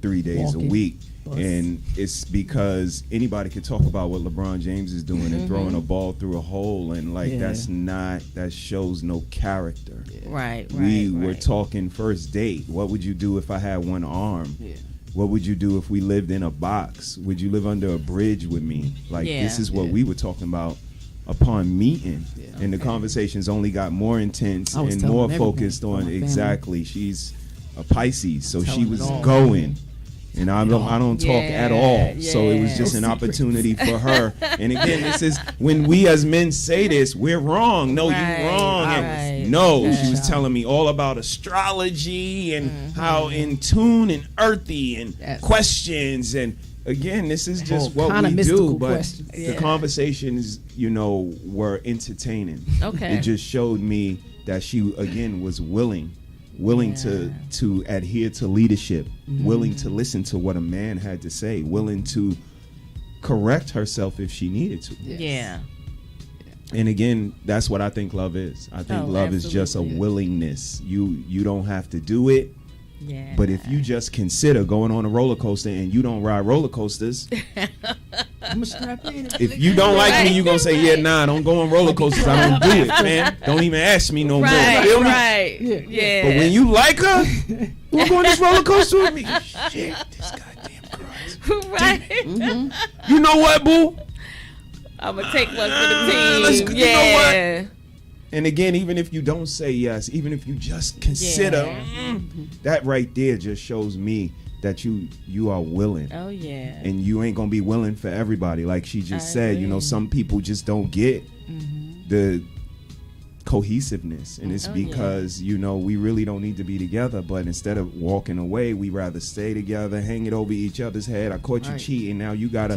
3 days a week. And it's because anybody could talk about what LeBron James is doing and throwing a ball through a hole, and like that shows no character. We were talking first date. What would you do if I had one arm? What would you do if we lived in a box? Would you live under a bridge with me? Like, this is what we were talking about upon meeting. And the conversations only got more intense and more focused on she's a Pisces, so she was going. And I don't talk at all. So it was just an opportunity for her. And again, this is when we as men say this, we're wrong. No, you're wrong. No, she was telling me all about astrology and how in tune and earthy and questions. And again, this is just what we do. But the conversations, you know, were entertaining. It just showed me that she, again, was willing to adhere to leadership, willing to listen to what a man had to say, willing to correct herself if she needed to. And again, that's what I think love is. I think love is just a willingness. You don't have to do it. But if you just consider going on a roller coaster and you don't ride roller coasters, if you don't like me, you're going to say, don't go on roller coasters. I don't do it, man. Don't even ask me no more. Feel me? But when you like her, we'll go on this roller coaster with me. Shit, this goddamn Christ. You know what, boo? I'm going to take one for the team. You know what? And again, even if you don't say yes, even if you just consider, that right there just shows me that you are willing. And you ain't gonna be willing for everybody. Like she just said, you know, some people just don't get the cohesiveness, and it's because you know, we really don't need to be together, but instead of walking away, we rather stay together, hang it over each other's head. I caught you cheating, now you gotta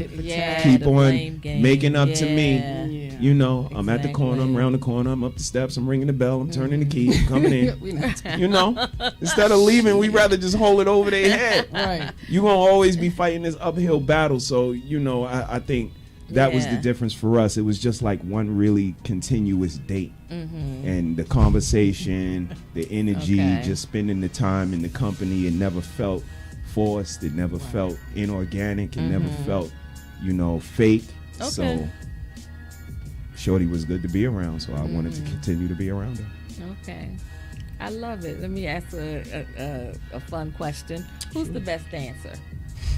keep on making up to me. You know, I'm at the corner, I'm around the corner, I'm up the steps, I'm ringing the bell, I'm turning the key, I'm coming in. You know, instead of leaving, we rather just hold it over their head. You're gonna always be fighting this uphill battle. So you know, I think that was the difference for us. It was just like one really continuous date. And the conversation, the energy, just spending the time in the company. It never felt forced. It never felt inorganic. It never felt, fake. So Shorty was good to be around. So I wanted to continue to be around her. Okay. I love it. Let me ask a fun question. Who's the best dancer?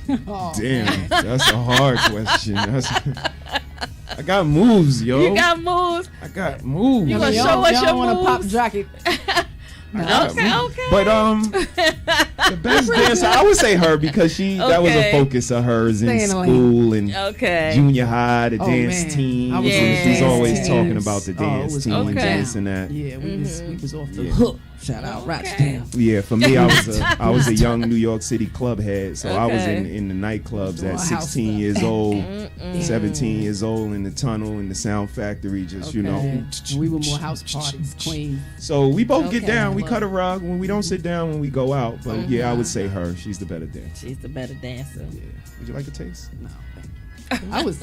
Damn, that's a hard question. I got moves, yo. You got moves? I got moves. You gonna show us your want to moves? pop jacket. Okay. But the best dancer, I would say her, because that was a focus of hers in school and junior high, the dance team. She's always talking about the dance team and this and that. Yeah, we was off the hook. Shout out Roxdale. Yeah, for me, I was a young New York City club head, so I was in the nightclubs at 16 years old, 17 years old, in the Tunnel, in the Sound Factory, just We were more house parties, Queen. So we both get down. We cut a rug when we don't sit down when we go out. But I would say her. She's the better dancer. She's the better dancer. Yeah. Would you like a taste? No. I was,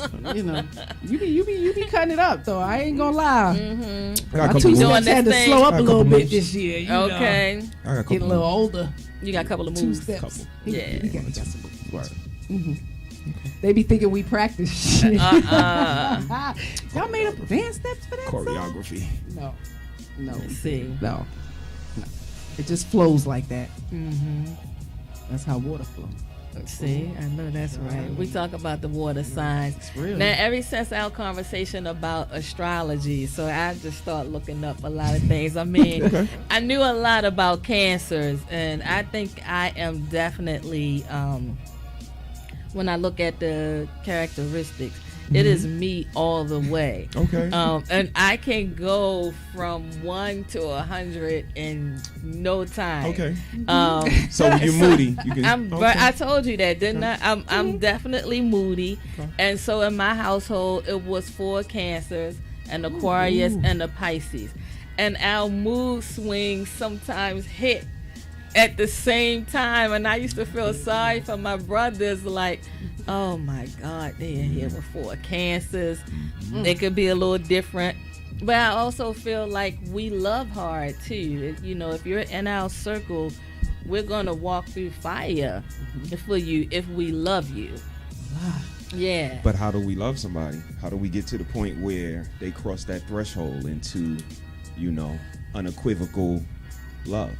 you be cutting it up though. I ain't gonna lie. My two steps had to slow up a little bit this year. You know. I got getting a little older. You got a couple of moves. 2 steps. Couple. Yeah. He got some moves. Right. They be thinking we practice shit. Y'all made up dance steps for that Choreography. song? No. Let's see. No. It just flows like that. That's how water flows. See, I know that's right. We talk about the water signs. It's real. Now, ever since our conversation about astrology, so I just start looking up a lot of things. I mean, I knew a lot about cancers, and I think I am definitely, when I look at the characteristics, it is me all the way. Okay. And I can go from 1 to 100 in no time. Okay. So you're moody. You can. But I told you that, didn't I? I'm definitely moody, and so in my household it was 4 Cancers, an Aquarius, and a Pisces, and our mood swings sometimes hit at the same time, and I used to feel sorry for my brothers, like, oh my God, they're here with 4 Cancers. It could be a little different, but I also feel like we love hard too. If you're in our circle, we're gonna walk through fire for you if we love you. Yeah. But how do we love somebody? How do we get to the point where they cross that threshold into, unequivocal love?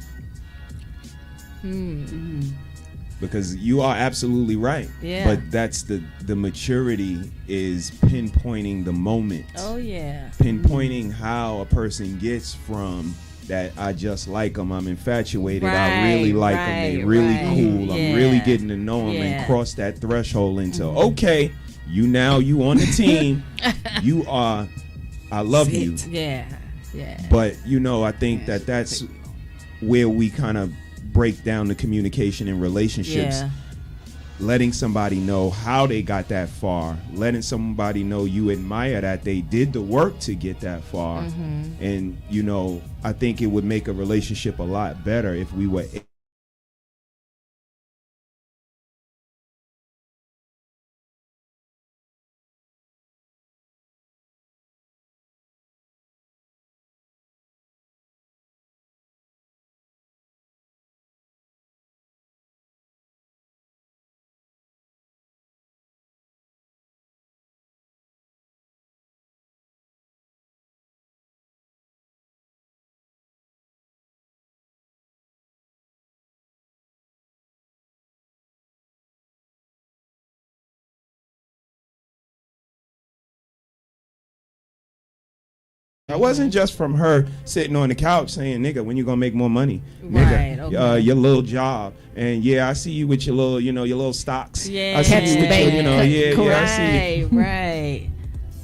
Because you are absolutely right. Yeah. But that's the maturity is pinpointing the moment. Oh yeah. Pinpointing how a person gets from that I just like them, I'm infatuated, I really like them, they're really cool, I'm really getting to know them, and cross that threshold into okay, you on the team, you are, I love you. Yeah. But I think that's where we kind of break down the communication in relationships. Letting somebody know how they got that far, letting somebody know you admire that they did the work to get that far. And I think it would make a relationship a lot better if we were It wasn't just from her sitting on the couch saying, "Nigga, when you gonna make more money? Nigga, your little job, and I see you with your little, your little stocks. I see you with your, I see you." Right.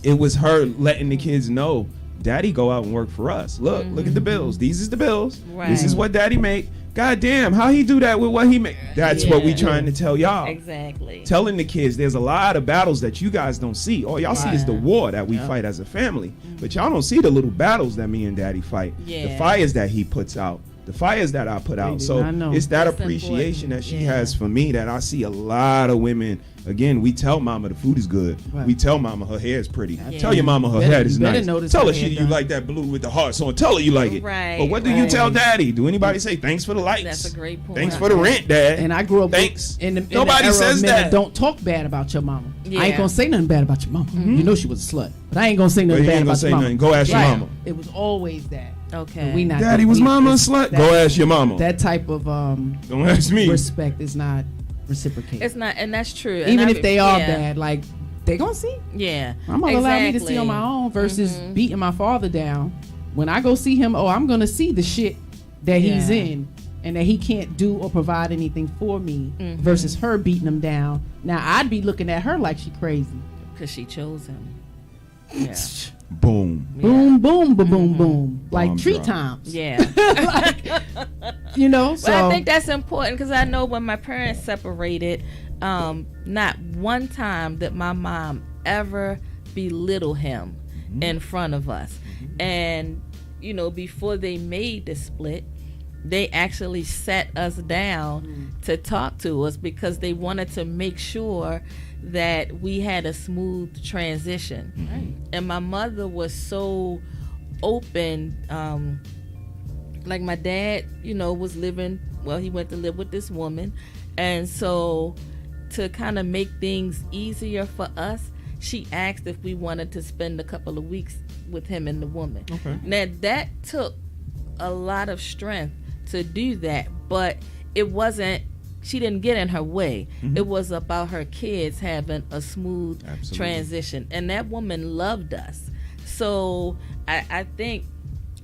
It was her letting the kids know, Daddy go out and work for us. Look at the bills. These is the bills. Right. This is what Daddy make. God damn, how he do that with what he make? That's what we trying to tell y'all. Exactly. Telling the kids there's a lot of battles that you guys don't see. All y'all see is the war that we fight as a family. But y'all don't see the little battles that me and Daddy fight. The fires that he puts out. the fires that I put out. So I know. it's that That's appreciation important. that she Yeah. has for me that I see a lot of women. Again, we tell mama the food is good. Right. We tell mama her hair is pretty. Yeah. Tell your mama her Better- head is you better nice. notice Tell her her hair she you done. like that blue with the hearts on. Tell her you like it. Right, But what do you right. tell daddy? Do anybody say thanks for the lights? That's a great point. Thanks for the rent, dad. And I grew up Thanks. in the Nobody era says of men that. don't talk bad about your mama. I Yeah. ain't gonna say nothing bad about your mama. You know she was a slut, but I ain't gonna say But nothing you bad ain't gonna about say your mama. nothing. Go ask your Right. mama. It was always that. Okay. We not. Daddy, was mama a slut? Go ask your mama. That type of Don't ask me. respect is not reciprocated. It's not, and that's true. And Even I- if they are yeah. bad, like they gonna see. Yeah. I'm gonna allow me to see Exactly. on my own versus beating my father down. When I go see him, I'm gonna see the shit that he's Yeah. in and that he can't do or provide anything for me versus her beating him down. Now I'd be looking at her like she crazy. Because she chose him. Yeah. Boom. Boom, boom, ba boom, boom. Like Bomb tree drop. times. Yeah. You know, so But I think that's important because I know when my parents separated, not one time did my mom ever belittle him in front of us. And, you know, before they made the split, they actually sat us down to talk to us because they wanted to make sure that we had a smooth transition. And my mother was so open. Like my dad, you know, was living, well, he went to live with this woman. And so to kind of make things easier for us, she asked if we wanted to spend a couple of weeks with him and the woman. Okay. Now that took a lot of strength to do that, but it wasn't, she didn't get in her way. It was about her kids having a smooth Absolutely. transition. And that woman loved us. So I think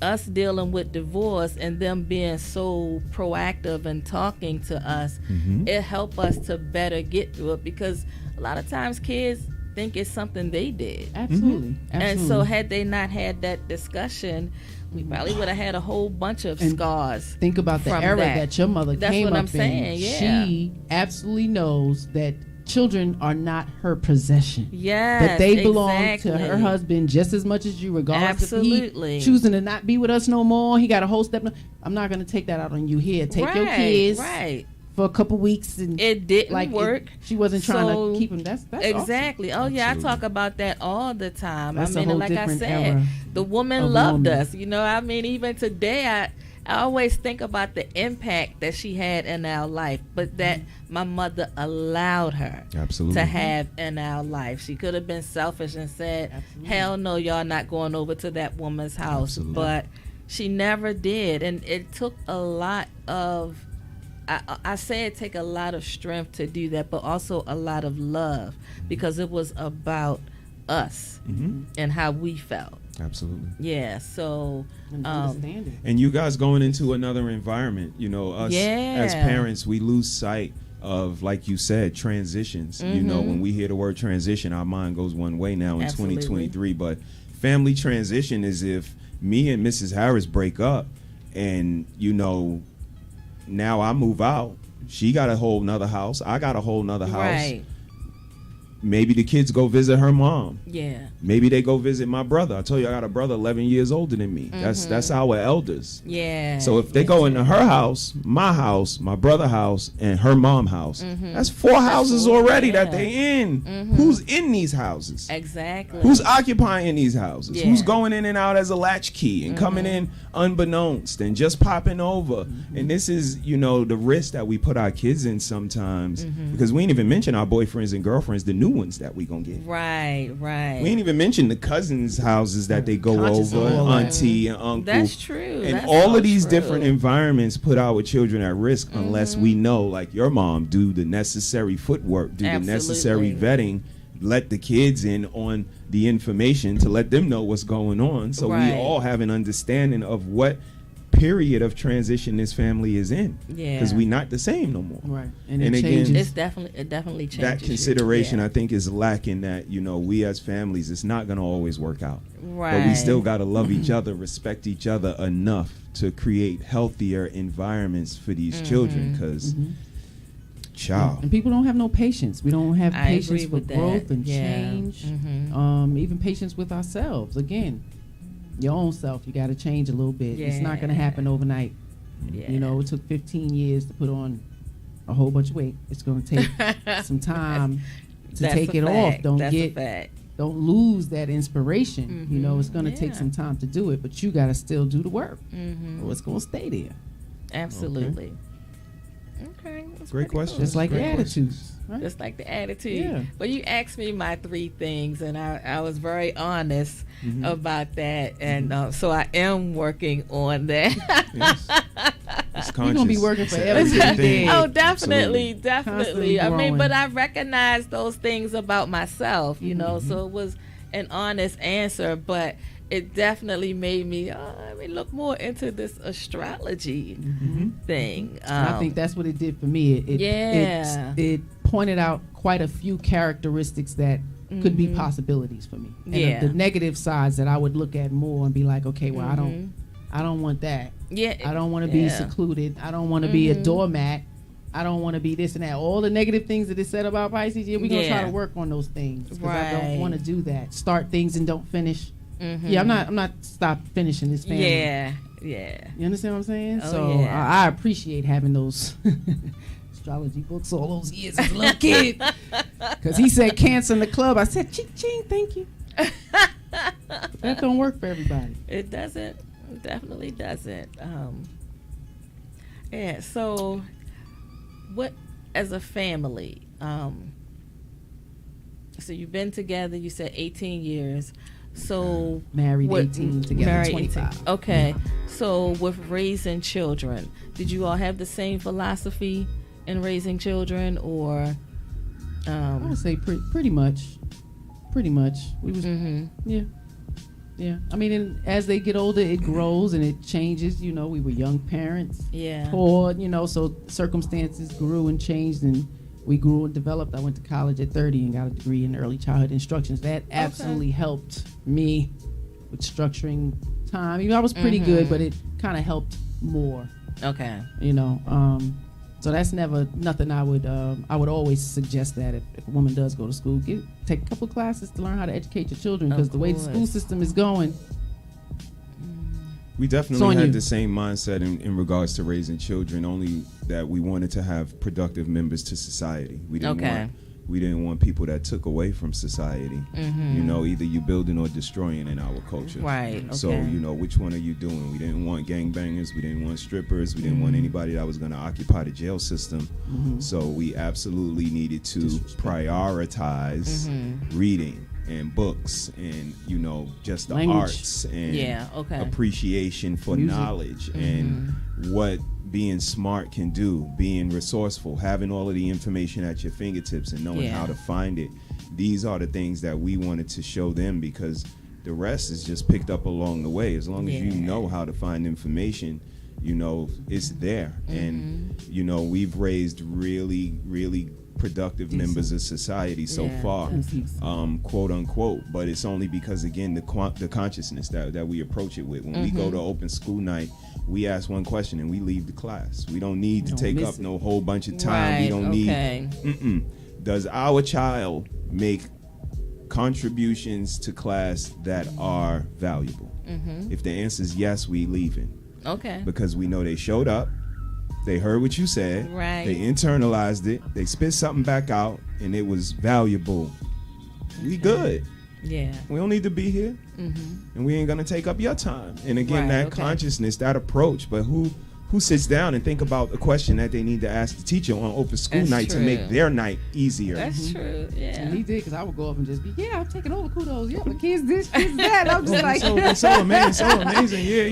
us dealing with divorce and them being so proactive and talking to us, it helped us to better get through it because a lot of times kids think it's something they did. absolutely. And so had they not had that discussion, we probably would have had a whole bunch of And scars. Think about the from era that. that your mother That's came what up I'm saying, in. yeah. She absolutely knows that children are not her possession. Yes, But they belong exactly. to her husband just as much as you, regardless Absolutely. if he choosing to not be with us no more. He got a whole step. I'm not going to take that out on you here. Take your kids Right. for a couple weeks and It didn't like work. she wasn't trying So- to keep him. That's Exactly. Oh yeah, Absolutely. I talk about that all the time. That's a I mean, whole like I different said, era the woman of loved woman. us. You know, I mean, even today, I always think about the impact that she had in our life, but that my mother allowed her Absolutely. to have in our life. She could have been selfish and said, "Hell no, y'all not going over to that woman's house." Absolutely. But she never did, and it took a lot of. I say it take a lot of strength to do that, but also a lot of love because it was about us and how we felt. Absolutely. Yeah, so and understanding. And you guys going into another environment, you know, us Yeah. as parents, we lose sight of, like you said, transitions. You know, when we hear the word transition, our mind goes one way now in Absolutely. 2023. But family transition is if me and Mrs. Harris break up and, you know, now I move out. She got a whole nother house. I got a whole nother house. right, Maybe the kids go visit her mom. yeah, Maybe they go visit my brother. I told you I got a brother 11 years older than me. That's our elders. yeah. So if they go into her house, my brother house, and her mom house, that's four houses already that they in. Who's in these houses? Exactly. Who's occupying these houses? Yeah. Who's going in and out as a latchkey and coming in unbeknownst and just popping over? And this is, you know, the risk that we put our kids in sometimes because we ain't even mention our boyfriends and girlfriends, the new ones that we gonna get. Right, right. We ain't even mention the cousins' houses that they go Conscious over, of all that. auntie and uncle. That's true. And That's all so of these true. different environments put our children at risk unless we know, like your mom, do the necessary footwork, do the necessary vetting, let the kids in on the information to let them know what's going on. So we Right. all have an understanding of what period of transition this family is in. Yeah. Because we not the same no more. Right. And And it again, changes. it definitely changes. That you. consideration, Yeah. I think, is lacking. That, you know, we as families, it's not going to always work out. Right. But we still got to love each other, respect each other enough to create healthier environments for these children. Because, child, And people don't have no patience. We don't have I patience agree for with that. growth and Yeah. change. Even patience with ourselves. Again, your own self, you got to change a little bit. It's not going to Yeah. happen overnight. Yeah. You know, it took 15 years to put on a whole bunch of weight. It's going to take some time to take it off. Don't lose that inspiration. You know, it's going to take some time to do it, but you got to still do the work, or it's going to stay there. Absolutely. Okay. Great question. Just like the attitudes. Right? Just like the attitude. Yeah. Well, you asked me my 3 things, and I was very honest about that, and so I am working on that. Yes. It's conscious. You're gonna be working forever. Oh, definitely, definitely. I mean, but I recognize those things about myself, you know. So it was an honest answer, but it definitely made me look more into this astrology thing. I think that's what it did for me. It pointed out quite a few characteristics that could be possibilities for me. And the negative sides that I would look at more and be like, okay, well, I don't want that. Yeah, I don't want to be secluded. I don't want to be a doormat. I don't want to be this and that. All the negative things that is said about Pisces, we're gonna try to work on those things because I don't want to do that. Start things and don't finish. Yeah, I'm not stop finishing this family. Yeah. You understand what I'm saying? Oh, so I appreciate having those astrology books all those years as a little kid. Because he said Cancer in the club. I said, ching, ching, thank you. That don't work for everybody. It doesn't. It definitely doesn't. So what, as a family, so you've been together, you said 18 years. So married 18, together 25. 18. Okay. So with raising children, did you all have the same philosophy in raising children, or I would say pretty much. We was yeah. I mean, as they get older, it grows and it changes. You know, we were young parents. Yeah. Or so circumstances grew and changed, and we grew and developed. I went to college at 30 and got a degree in early childhood instructions. That absolutely helped me with structuring time. I was pretty good, but it kind of helped more. Okay. So that's never nothing I would always suggest that if a woman does go to school, take a couple classes to learn how to educate your children, because the way the school system is going. We definitely had the same mindset in regards to raising children, only that we wanted to have productive members to society. We didn't want people that took away from society. Either you building or destroying in our culture. Right. Okay. So, which one are you doing? We didn't want gangbangers. We didn't want strippers. We didn't want anybody that was going to occupy the jail system. So we absolutely needed to prioritize reading and books and just the arts and appreciation for music, knowledge and what being smart can do, being resourceful, having all of the information at your fingertips and knowing how to find it. These are the things that we wanted to show them, because the rest is just picked up along the way. As long as you know how to find information, it's there. And we've raised really, really productive members of society so far, quote unquote, but it's only because, again, the consciousness that we approach it with. When we go to open school night, we ask one question and we leave the class. We don't need to take up no whole bunch of time. We don't need. Does our child make contributions to class that are valuable? If the answer is yes, we leaving. Okay. Because we know they showed up. They heard what you said. Right. They internalized it. They spit something back out, and it was valuable. We good. Yeah. We don't need to be here, and we ain't gonna take up your time. And again, that consciousness, that approach. But who sits down and think about a question that they need to ask the teacher on open school night to make their night easier? That's true. Yeah. And he did, because I would go up and just be, I'm taking all the kudos. Yeah, my kids this, kids that. I'm just like, so amazing. Yeah.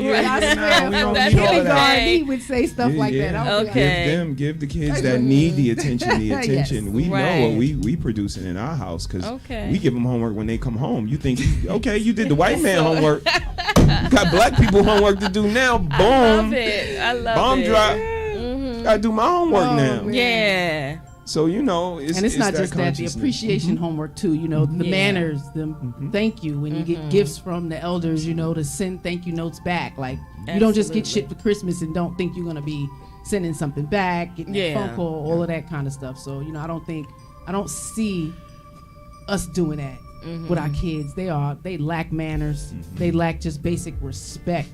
We don't need all of that. He would say stuff like that. Give the kids that need the attention. Yes. We know what we producing in our house, because we give them homework when they come home. You think, okay, you did the white man homework. You got black people homework to do now. Boom. I love it. Bomb drop. Gotta do my homework now. Yeah. So it's not just that, the appreciation homework too. The manners, the thank you when you get gifts from the elders. To send thank you notes back. Like you don't just get shit for Christmas and don't think you're gonna be sending something back, getting a phone call, all of that kind of stuff. So I don't see us doing that with our kids. They lack manners. They lack just basic respect.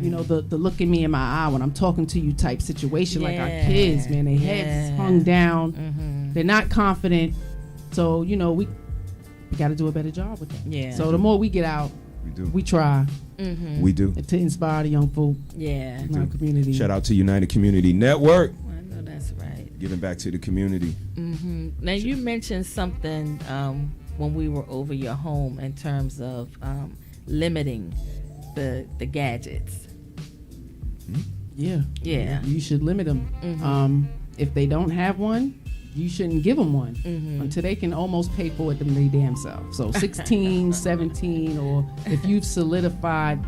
You know, the look at me in my eye when I'm talking to you type situation. Like our kids, man, their heads hung down. They're not confident. So, you know, we got to do a better job with that. Yeah. So the more we get out, we try. We do. To inspire the young folk in our community. Shout out to United Community Network. I know that's right. Giving back to the community. Now, you mentioned something when we were over your home in terms of limiting the gadgets. Yeah. You should limit them. If they don't have one, you shouldn't give them one until they can almost pay for it them they damn self. So 16, 17, or if you've solidified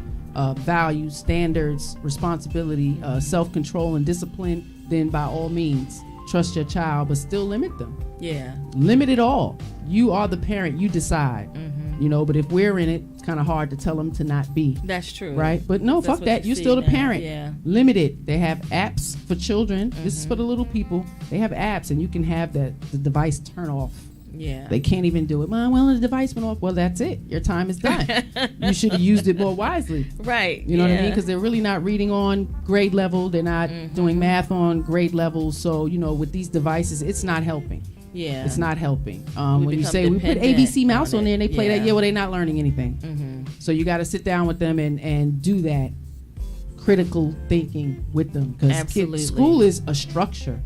values, standards, responsibility, self-control, and discipline, then by all means, trust your child, but still limit them. Yeah. Limit it all. You are the parent. You decide. You know, but if we're in it, it's kind of hard to tell them to not be. That's true. Right? But no, fuck that. You're still the parent. Yeah. Limit it. They have apps for children. This is for the little people. They have apps, and you can have the device turn off. Yeah. They can't even do it. Well, the device went off. Well, that's it. Your time is done. You should have used it more wisely. Right. You know what I mean? Because they're really not reading on grade level. They're not doing math on grade level. So, you know, with these devices, it's not helping. Yeah. It's not helping. When you say we put ABC Mouse on there and they play that, well, they're not learning anything. So you got to sit down with them and do that critical thinking with them. Because school is a structure.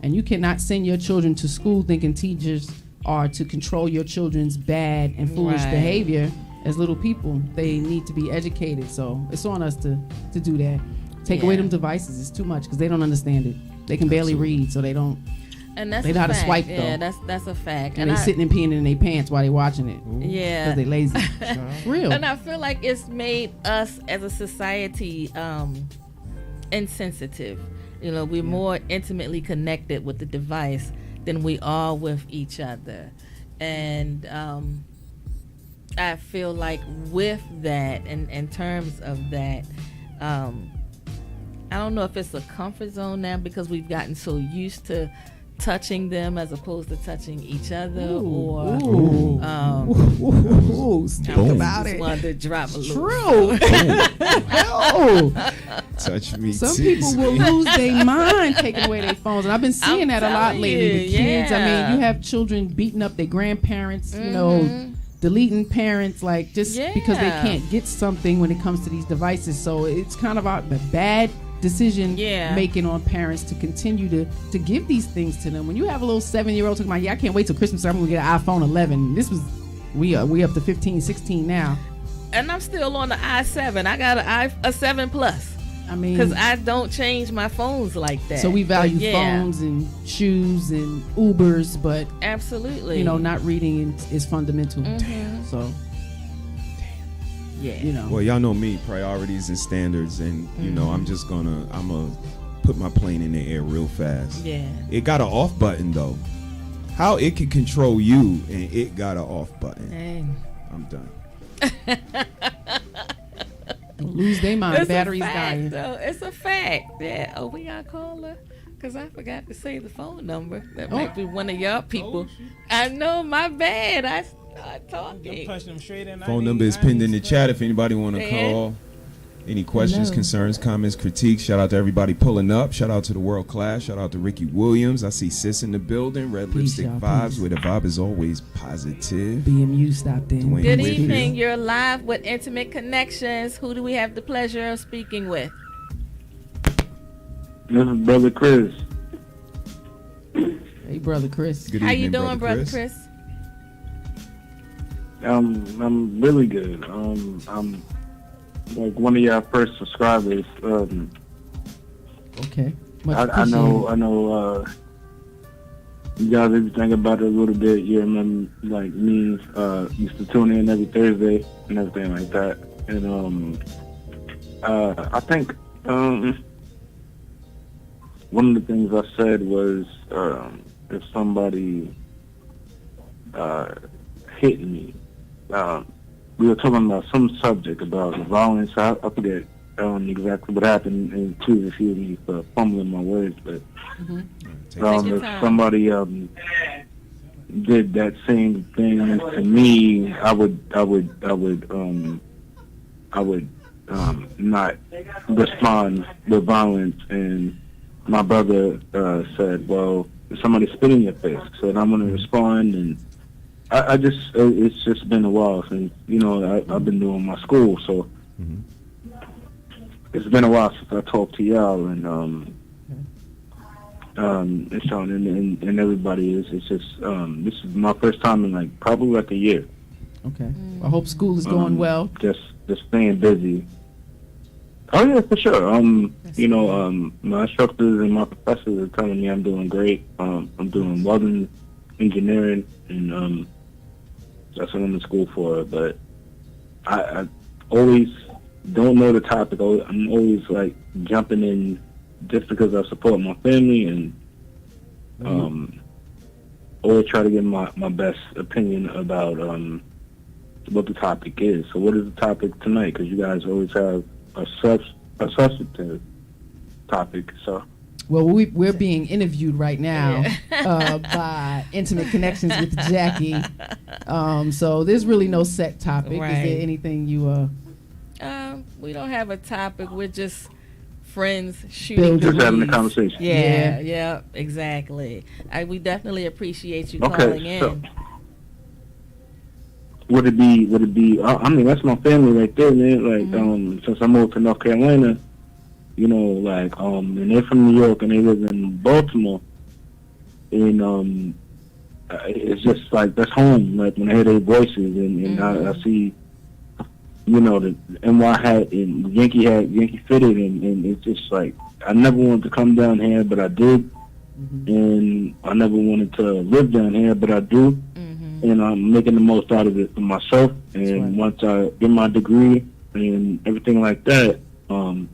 And you cannot send your children to school thinking teachers are to control your children's bad and foolish behavior. As little people, they need to be educated. So it's on us to do that. Take away them devices. It's too much because they don't understand it. They can barely read, so they don't. And that's they know how to swipe though. Yeah, that's a fact. And they sitting and peeing in their pants while they watching it. Yeah, because they lazy. Real. And I feel like it's made us as a society insensitive. You know, we're more intimately connected with the device than we are with each other. And I feel like with that, and in terms of that, I don't know if it's a comfort zone now because we've gotten so used to touching them as opposed to touching each other. Talk about it. Wanted to drop a little. True. Touch me. Some people will lose their mind taking away their phones, and I've been seeing that a lot lately. The kids. I mean, you have children beating up their grandparents. You know, deleting parents, like just because they can't get something when it comes to these devices. So it's kind of a bad decision making on parents to continue to give these things to them. When you have a little 7-year-old talking about, I can't wait till Christmas, I'm gonna get an iPhone 11. This was we up to 15, 16 now, and I'm still on the i7. I got a 7 Plus. I mean, because I don't change my phones like that. So we value phones and shoes and Ubers, but absolutely, you know, not reading is fundamental. So you know. Well, y'all know me, priorities and standards, and you know, I'm gonna put my plane in the air real fast. Yeah. It got an off button though. How it can control you, and it got an off button. Dang. I'm done. Lose their mind. It's batteries dying. It's a fact. Yeah. Oh, we got a caller. Because I forgot to say the phone number. That might be one of y'all people. I know, my bad. I started talking. Phone number is pinned in the chat if anybody want to call. Any questions, concerns, comments, critiques. Shout out to everybody pulling up. Shout out to the world class. Shout out to Ricky Williams. I see Sis in the building. Red Lipstick Vibes, where the vibe is always positive. BMU stopped in. Good evening. You're live with Intimate Connections. Who do we have the pleasure of speaking with? This is Brother Chris. Hey, Brother Chris. Good How evening, you doing, Brother Chris? I'm really good. I'm like one of your first subscribers. Okay. I know. You guys, if you think about it a little bit, you remember like me used to tune in every Thursday and everything like that. And I think one of the things I said was if somebody hit me. We were talking about some subject about violence. I forget exactly what happened, and please excuse me for fumbling my words, but if somebody did that same thing to me, I would not respond with violence. And my brother said, "Well, if somebody spit in your face," so I'm going to respond. And I just, it's just been a while since, I've been doing my school, so it's been a while since I talked to y'all, and Sean and everybody. It's just this is my first time in probably a year. Okay. I hope school is going well. Just staying busy. Oh yeah, for sure. My instructors and my professors are telling me I'm doing great. I'm doing welding engineering, and that's what I'm in school for. But I always don't know the topic. I'm always jumping in just because I support my family, and always try to give my best opinion about what the topic is. So what is the topic tonight? Because you guys always have a substantive topic. So. Well, we're being interviewed right now by Intimate Connections with Jackie. So there's really no set topic. Right. Is there anything you we don't have a topic. We're just friends shooting. Just having a conversation. Yeah, exactly. We definitely appreciate you calling in. So would it be? I mean, that's my family right there, man. Since I moved to North Carolina, and they're from New York and they live in Baltimore, and it's just that's home. When I hear their voices and I see, the NY hat and Yankee fitted, and it's just I never wanted to come down here, but I did, and I never wanted to live down here, but I do. And I'm making the most out of it for myself. And once I get my degree and everything like that, and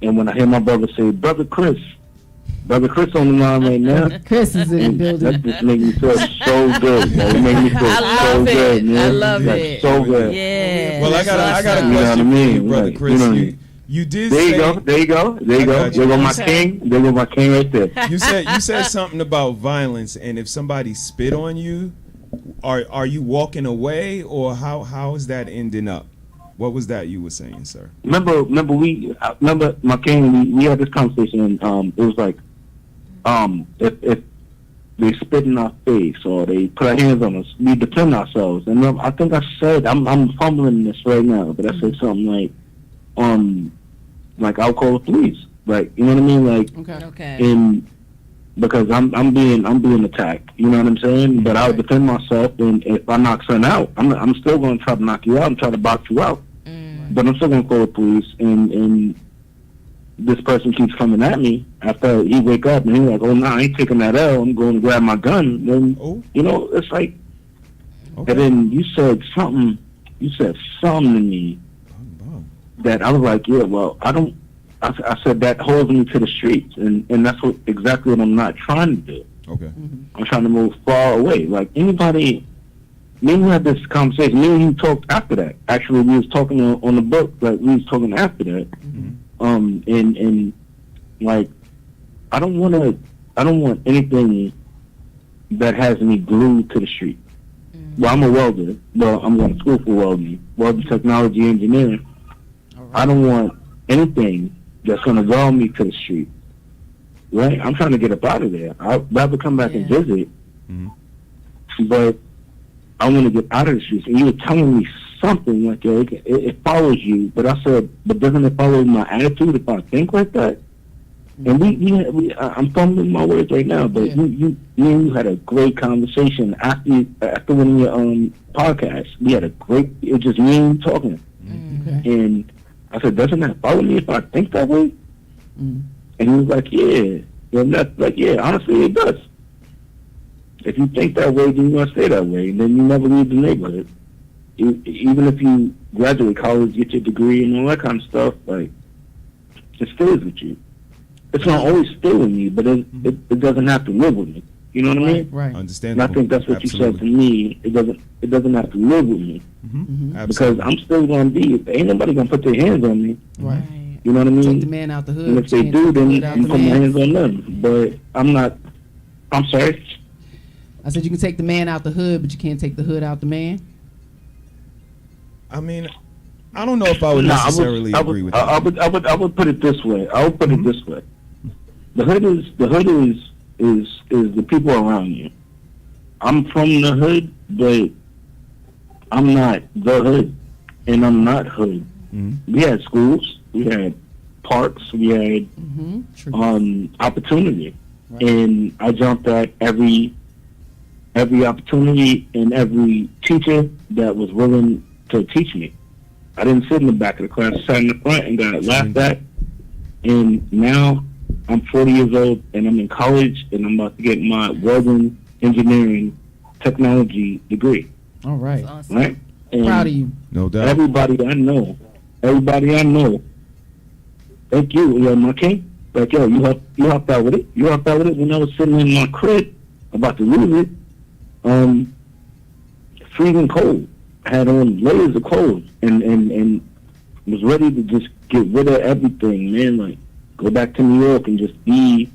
when I hear my brother say, Brother Chris on the line right now. Chris is in the building. That just makes me feel so good. It makes me feel so good, man. I love it. So good. Yeah. Well, I got a question for you, Brother Chris. You did there say... There you go. There go my king. There go my king right there. You said something about violence, and if somebody spit on you, are you walking away, or how is that ending up? What was that you were saying, sir? Remember my king. We had this conversation, and it was if they spit in our face or they put our hands on us, we defend ourselves. And I think I said, I'm fumbling this right now, but I said something I'll call the police. You know what I mean? Okay. And because I'm being attacked, you know what I'm saying? But I'll defend myself, and if I knock someone out, I'm still going to try to knock you out and try to box you out. But I'm still going to call the police, and this person keeps coming at me after he wake up, and he's like, oh, no, I ain't taking that L. I'm going to grab my gun. Then, it's okay. And then you said something to me that I was like, yeah, well, I said that holds me to the streets, and that's exactly what I'm not trying to do. Okay. I'm trying to move far away. Anybody, me and you had this conversation. Me and you talked after that. Actually, we was talking on the book. We was talking after that. And I don't want anything that has me glued to the street. Well, I'm a welder. Well, I'm going to school for welding technology engineering. I don't want anything that's going to draw me to the street. Right? I'm trying to get up out of there. I'd rather come back and visit. But I want to get out of the streets. And you were telling me something it follows you. But I said, but doesn't it follow my attitude if I think like that? And I'm fumbling my words right now, but you had a great conversation after one of your podcasts. We had it was just me and you talking. And I said, doesn't that follow me if I think that way? And he was like, yeah. And that's honestly it does. If you think that way, then you're going to stay that way. And then you never leave the neighborhood. Even if you graduate college, get your degree and all that kind of stuff, it stays with you. It's not always stay with me, but it doesn't have to live with me. You know what I mean? Right. Understandable. And I think that's what you said to me. It doesn't have to live with me. Because I'm still going to be. Ain't nobody going to put their hands on me. Right. You know what I mean? Take the man out the hood. And if they do, then I'm putting my hands on them. But I'm not. I'm sorry. I said you can take the man out the hood, but you can't take the hood out the man. I mean, I don't know if I would necessarily agree with that. I would put it this way. I would put it this way. The hood is the people around you. I'm from the hood, but I'm not the hood, and I'm not hood. We had schools, we had parks, we had opportunity, and I jumped at every opportunity and every teacher that was willing to teach me. I didn't sit in the back of the class, I sat in the front and got laughed at. And now I'm 40 years old and I'm in college and I'm about to get my welding, engineering, technology degree. All right. Awesome. Right? And Proud of you. No doubt. Everybody I know, thank you, my king. Like, yo, you helped out with it. You helped out with it when I was sitting in my crib about to lose it. Freezing cold. Had on layers of clothes and was ready to just get rid of everything, man. Like, go back to New York and just be.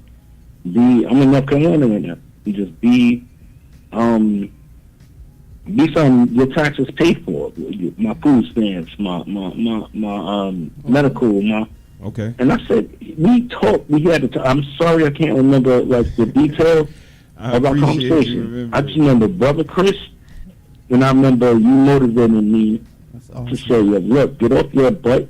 I'm in North Carolina right now. And just be something your taxes pay for. My food stamps, my medical, Okay. And I said, we had to talk. I'm sorry I can't remember like the details of our conversation. I just remember Brother Chris. And I remember you motivating me to say, look, get off your butt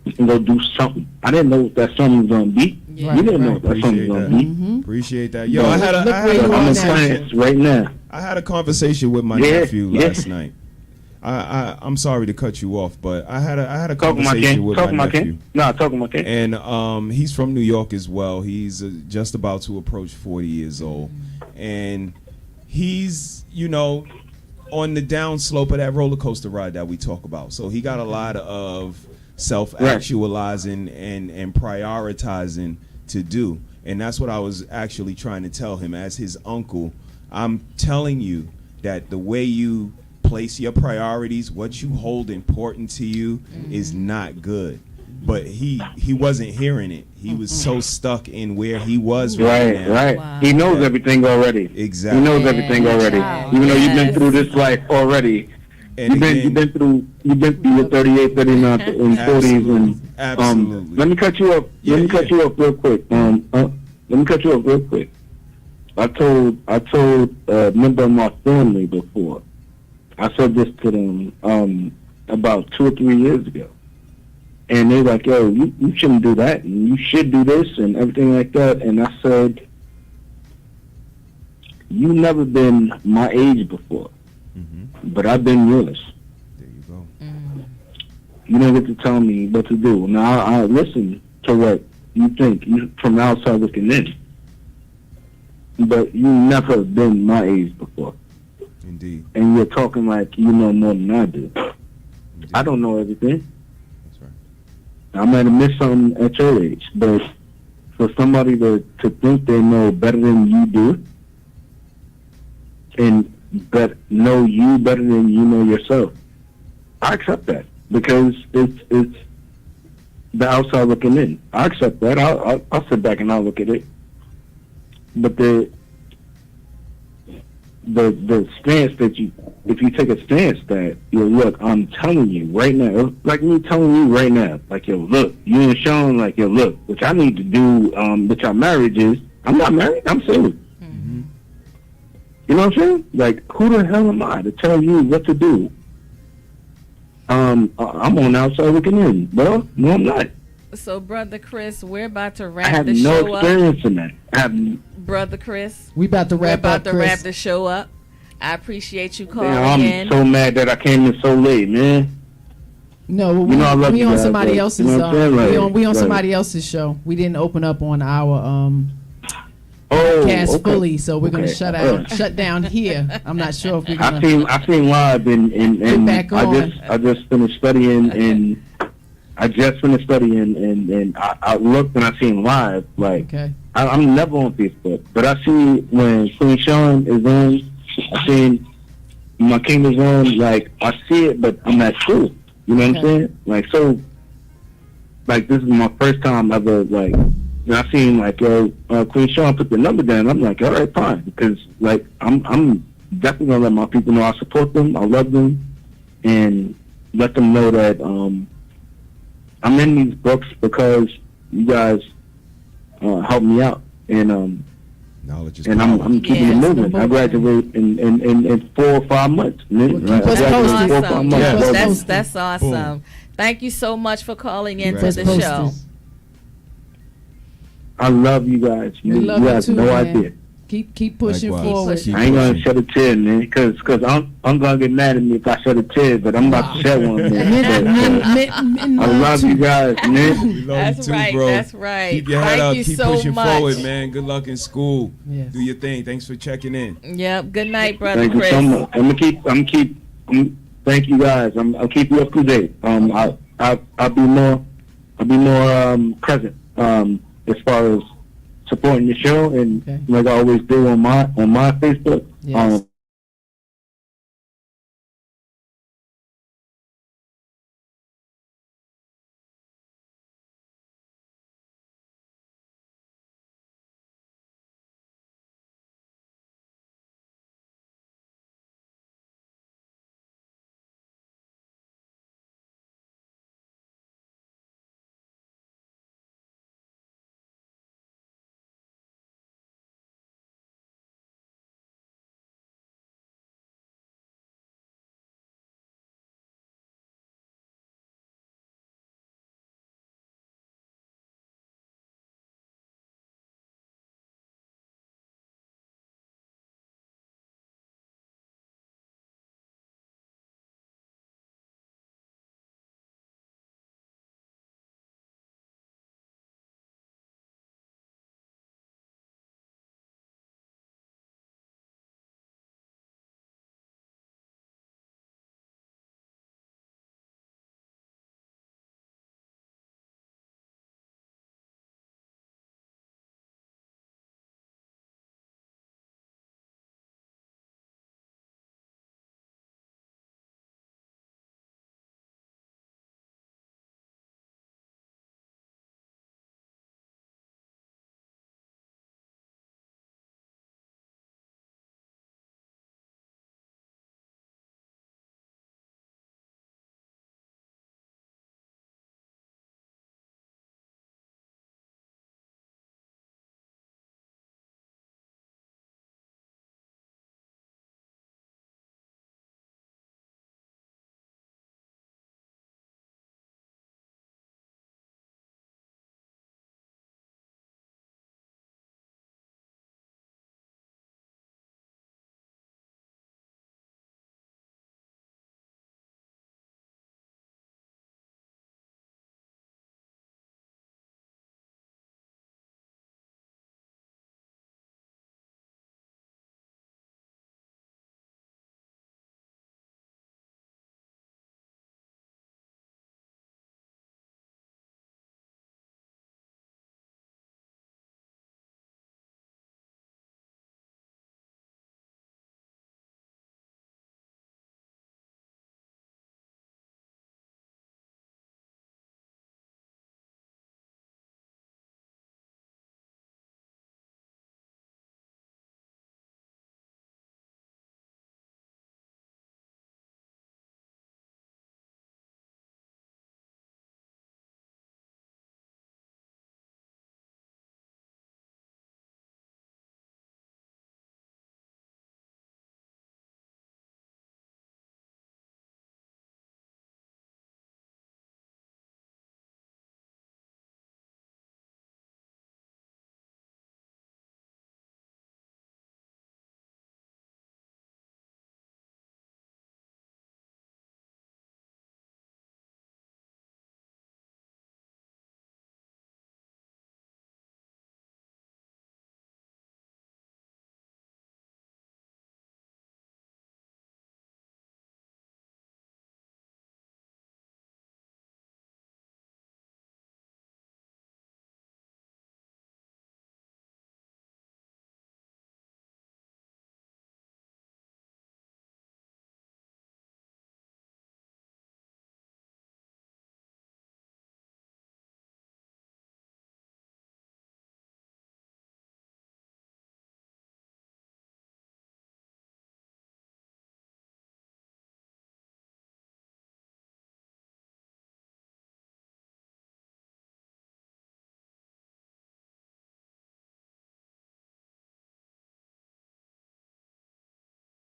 and go do something. I didn't know what that something was going to be. Yeah. You didn't know what that something was going to be. Appreciate that. Yo, I'm in class right now. I had a conversation with my nephew last night. I'm sorry to cut you off, but I had a conversation with my nephew. Talking my king. And he's from New York as well. He's just about to approach 40 years old. And he's, on the down slope of that roller coaster ride that we talk about. So he got a lot of self-actualizing and prioritizing to do. And that's what I was actually trying to tell him as his uncle. I'm telling you that the way you place your priorities, what you hold important to you is not good. But he wasn't hearing it. He was so stuck in where he was right now. Right. Wow. He knows everything already. Exactly. He knows everything already. Even though you've been through this life already. And you've been through your 38, 39, and 40s. And absolutely. Let me cut you up. Let me cut you up real quick. I told a member of my family before. I said this to them about 2 or 3 years ago. And they're like, yo, you shouldn't do that, and you should do this, and everything like that. And I said, you've never been my age before, but I've been yours. There you go. You don't get to tell me what to do. Now, I listen to what you think from the outside looking in. But you've never been my age before. Indeed. And you're talking like you know more than I do. Indeed. I don't know everything. That's right. I might have missed something at your age, but for somebody to think they know better than you do, and know you better than you know yourself, I accept that because it's the outside looking in. I accept that. I'll sit back and I'll look at it. But the stance that if you take a stance that, look, I'm telling you right now, like me telling you right now, like, yo, look, you and Sean, like, yo, look, what I need to do with our marriage is, I'm not married, I'm single. Mm-hmm. You know what I'm saying? Like, who the hell am I to tell you what to do? I'm on the outside looking in, bro. No, I'm not. So, Brother Chris, we're about to I wrap have the no show up. experience in that. Brother Chris, We about to we're wrap about up, to Chris. wrap the show up. I appreciate you calling I'm in. so mad that I came in so late, man. No, You know I love we you on guys, somebody like, else's. you know what I'm saying? We on Like- somebody else's show. We didn't open up on our Oh, cast okay. fully, so we're gonna Okay. shut down here. I'm not sure if we're I gonna. seen live and back on. I just finished studying and I looked and I seen live like Okay. I'm never on Facebook, but I see when Queen Sean is on, I seen my king is on, like I see it, but I'm at school. You know what I'm Okay. saying? Like so, like this is my first time ever like and I seen like Queen Sean put the number down. I'm like, all right, fine, because like I'm definitely gonna let my people know I support them, I love them, and let them know that I'm in these books because you guys helped me out, and knowledge is and power. I'm keeping it moving. I graduate in 4 or 5 months. That's awesome. Boom. Thank you so much for calling in to Right. the show. I love you guys. We love you you have too, no man. idea. Keep pushing Likewise. forward. Keep I ain't gonna pushing. shed a tear, man, because I'm gonna get mad at me if I shed a tear, but I'm about to shed one, man. I love you guys, man. We love That's you too, right. bro. That's right. Keep your head Thank up. you Keep so pushing much. forward, man. Good luck in school. Yes. Do your thing. Thanks for checking in. Yep. Good night, brother Thank Chris. you so much. Thank you guys. I'll keep you up to date. I'll be more present as far as supporting the show, and Okay. like I always do on my Facebook. Yes.